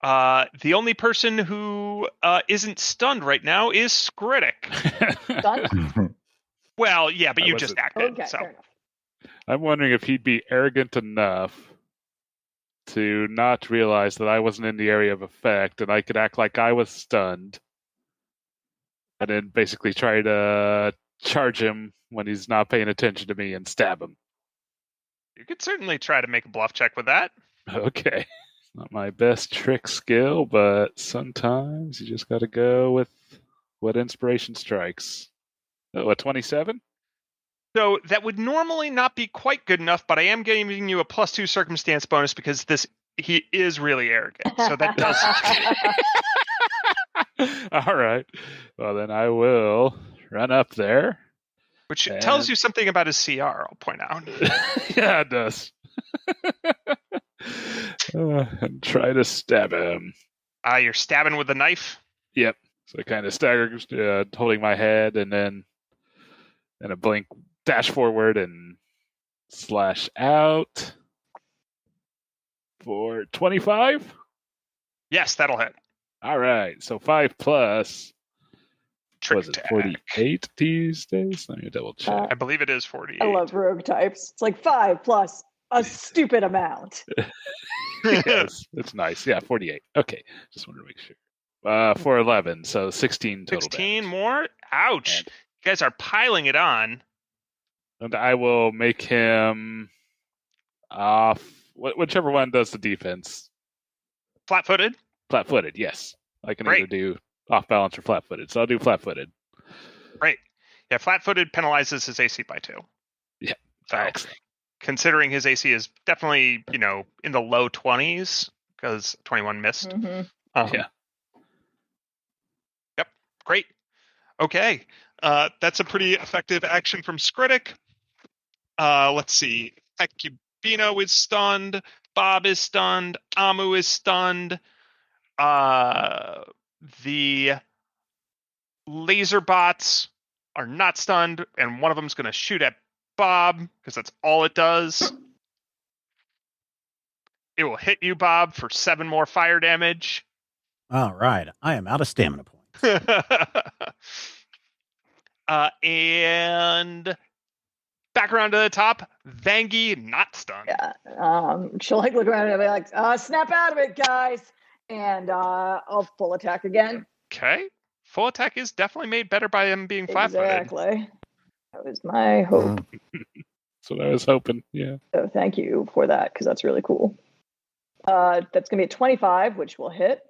The only person who isn't stunned right now is Skritic. Stunned? Well, yeah, but I you wasn't- just acted. Okay, So fair enough. I'm wondering if he'd be arrogant enough to not realize that I wasn't in the area of effect and I could act like I was stunned and then basically try to charge him when he's not paying attention to me and stab him. you could certainly try to make a bluff check with that. Okay. Not my best trick skill, but sometimes you just got to go with what inspiration strikes. Oh, a 27? So that would normally not be quite good enough, but I am giving you a +2 circumstance bonus because he is really arrogant. So that does. All right. Well, then I will run up there. Which tells you something about his CR, I'll point out. Yeah, it does. And try to stab him. You're stabbing with a knife? Yep. So I kind of stagger, holding my head, and then a blink dash forward and slash out for 25. Yes, that'll hit. All right. So 5 plus. Trick Was it attack. 48 these days? Let me double check. I believe it is 48. I love rogue types. It's like 5 plus a stupid amount. Yes, it's nice. Yeah, 48. Okay, just wanted to make sure. For 11, so 16 total 16 damage. more? Ouch. And- You guys are piling it on. And I will make him off. Whichever one does the defense. Flat-footed? Flat-footed, yes. I can Great. either do off balance or flat-footed, so I'll do flat-footed. Great. Yeah, flat-footed penalizes his AC by 2. Yeah. So, Excellent. considering his AC is definitely, in the low 20s, because 21 missed. Mhm. Yeah. Yep. Great. Okay. That's a pretty effective action from Skritic. Let's see. Hecubino is stunned. Bob is stunned. Amu is stunned. The laser bots are not stunned, and one of them's going to shoot at Bob because that's all it does. It will hit you, Bob, for 7 more fire damage. All right. I am out of stamina points. And back around to the top, Vangie not stunned. Yeah. She'll look around and be like, snap out of it, guys. And I'll full attack again. Okay. Full attack is definitely made better by him being flat-footed. Exactly. That was my hope. That's what I was hoping. Yeah. So thank you for that, because that's really cool. That's going to be a 25, which will hit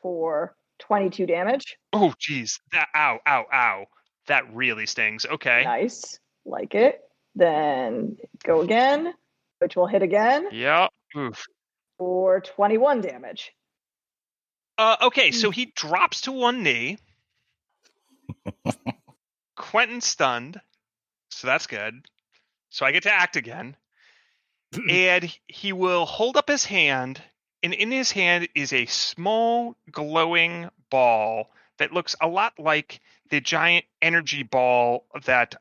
for 22 damage. Oh, geez. Ow. That really stings. Okay. Nice. Like it. Then go again, which will hit again Yeah. Oof. for 21 damage. Okay, so he drops to one knee. Quentin's stunned, so that's good. So I get to act again. And he will hold up his hand, and in his hand is a small glowing ball that looks a lot like the giant energy ball that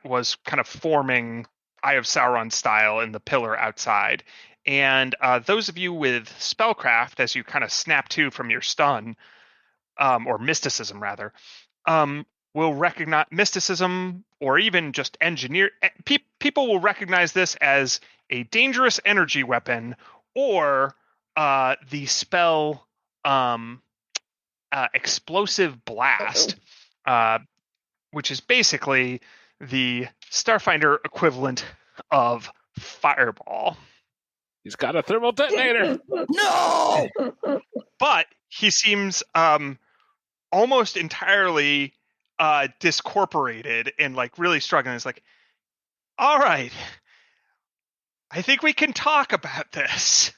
was kind of forming Eye of Sauron style in the pillar outside. And those of you with spellcraft, as you kind of snap to from your stun, or mysticism rather, will recognize mysticism, or even just engineer. People will recognize this as a dangerous energy weapon, or the spell explosive blast, which is basically the Starfinder equivalent of fireball. He's got a thermal detonator. No! But he seems almost entirely discorporated and like really struggling. It's like, all right, I think we can talk about this.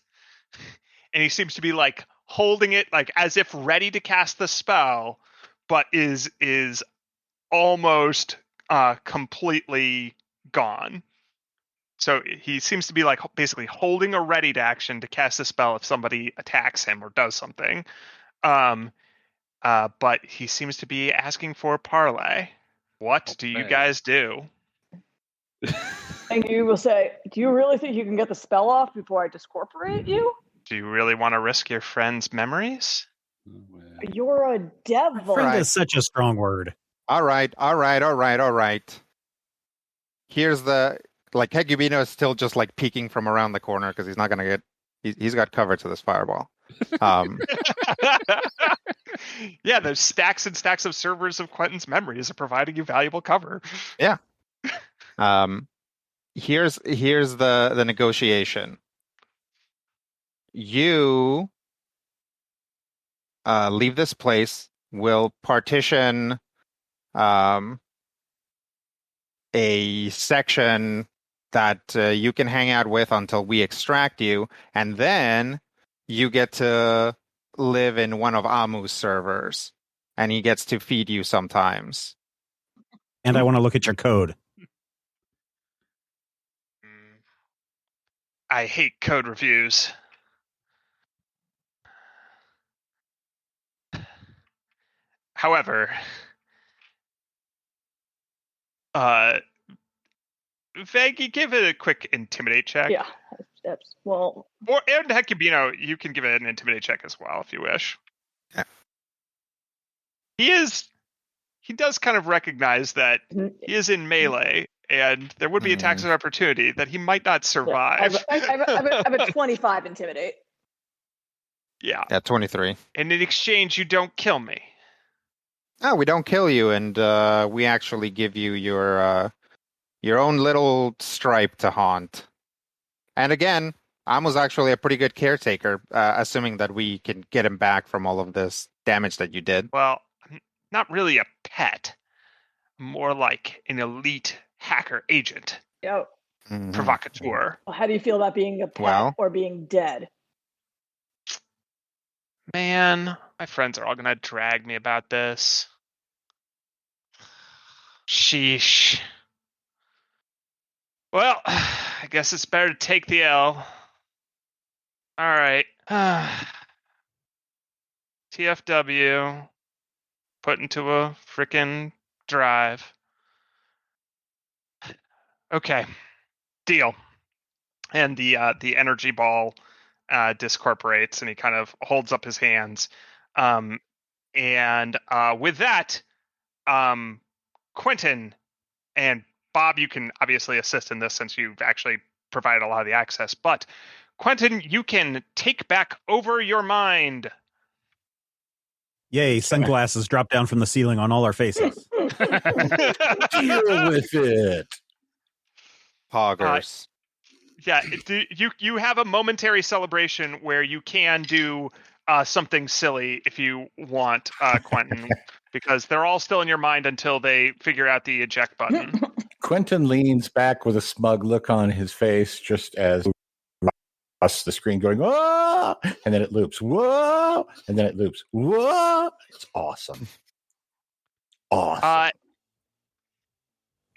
And he seems to be like holding it like as if ready to cast the spell, but is almost completely gone. So he seems to be like basically holding a ready to action to cast a spell if somebody attacks him or does something. But he seems to be asking for a parlay. What do you guys do? And you will say, do you really think you can get the spell off before I discorporate you? Do you really want to risk your friend's memories? You're a devil. Friend is such a strong word. All right. Here's the Hecubino is still just like peeking from around the corner because he's not gonna get. He's got cover to this fireball. Yeah, there's stacks and stacks of servers of Quentin's memories are providing you valuable cover. Yeah. Here's the negotiation. You leave this place. We'll partition a section that you can hang out with until we extract you, and then you get to live in one of Amu's servers, and he gets to feed you sometimes. And I want to look at your code. I hate code reviews. However, Vaggie, give it a quick intimidate check. Yeah. That's, well, And Hecubino, you can give it an intimidate check as well if you wish. Yeah. He does kind of recognize that he is in melee and there would be attacks of opportunity that he might not survive. I have a 25 intimidate. Yeah. Yeah, 23. And in exchange, you don't kill me. Oh, we don't kill you, and we actually give you your own little stripe to haunt. And again, Amos actually a pretty good caretaker, assuming that we can get him back from all of this damage that you did. Well, I'm not really a pet. More like an elite hacker agent. Yo. Provocateur. Well, how do you feel about being a pet or being dead? Man, my friends are all going to drag me about this. Sheesh. Well, I guess it's better to take the L. All right. TFW. Put into a frickin' drive. Okay. Deal. And the energy ball discorporates, and he kind of holds up his hands. And with that, Quentin and Bob, you can obviously assist in this since you've actually provided a lot of the access. But Quentin, you can take back over your mind. Yay, sunglasses drop down from the ceiling on all our faces. Deal with it. Poggers. Yeah, you have a momentary celebration where you can do something silly if you want, Quentin, because they're all still in your mind until they figure out the eject button. Quentin leans back with a smug look on his face, just as across the screen going, whoa, and then it loops, whoa, and then it loops, whoa. It's awesome. Awesome.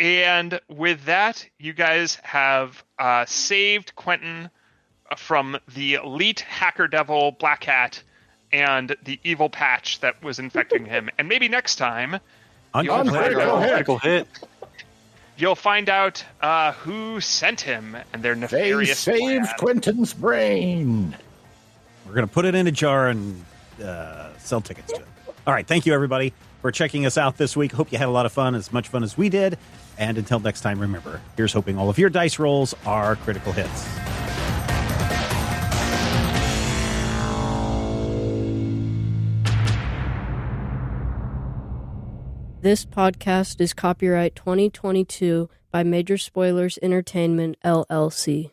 And with that, you guys have saved Quentin from the elite hacker devil Black Hat and the evil patch that was infecting him. And maybe next time, Critical hit. you'll find out who sent him and their They nefarious saved plan. Quentin's brain. We're going to put it in a jar and sell tickets to it. All right. Thank you, everybody, for checking us out this week. Hope you had a lot of fun, as much fun as we did. And until next time, remember, here's hoping all of your dice rolls are critical hits. This podcast is copyright 2022 by Major Spoilers Entertainment, LLC.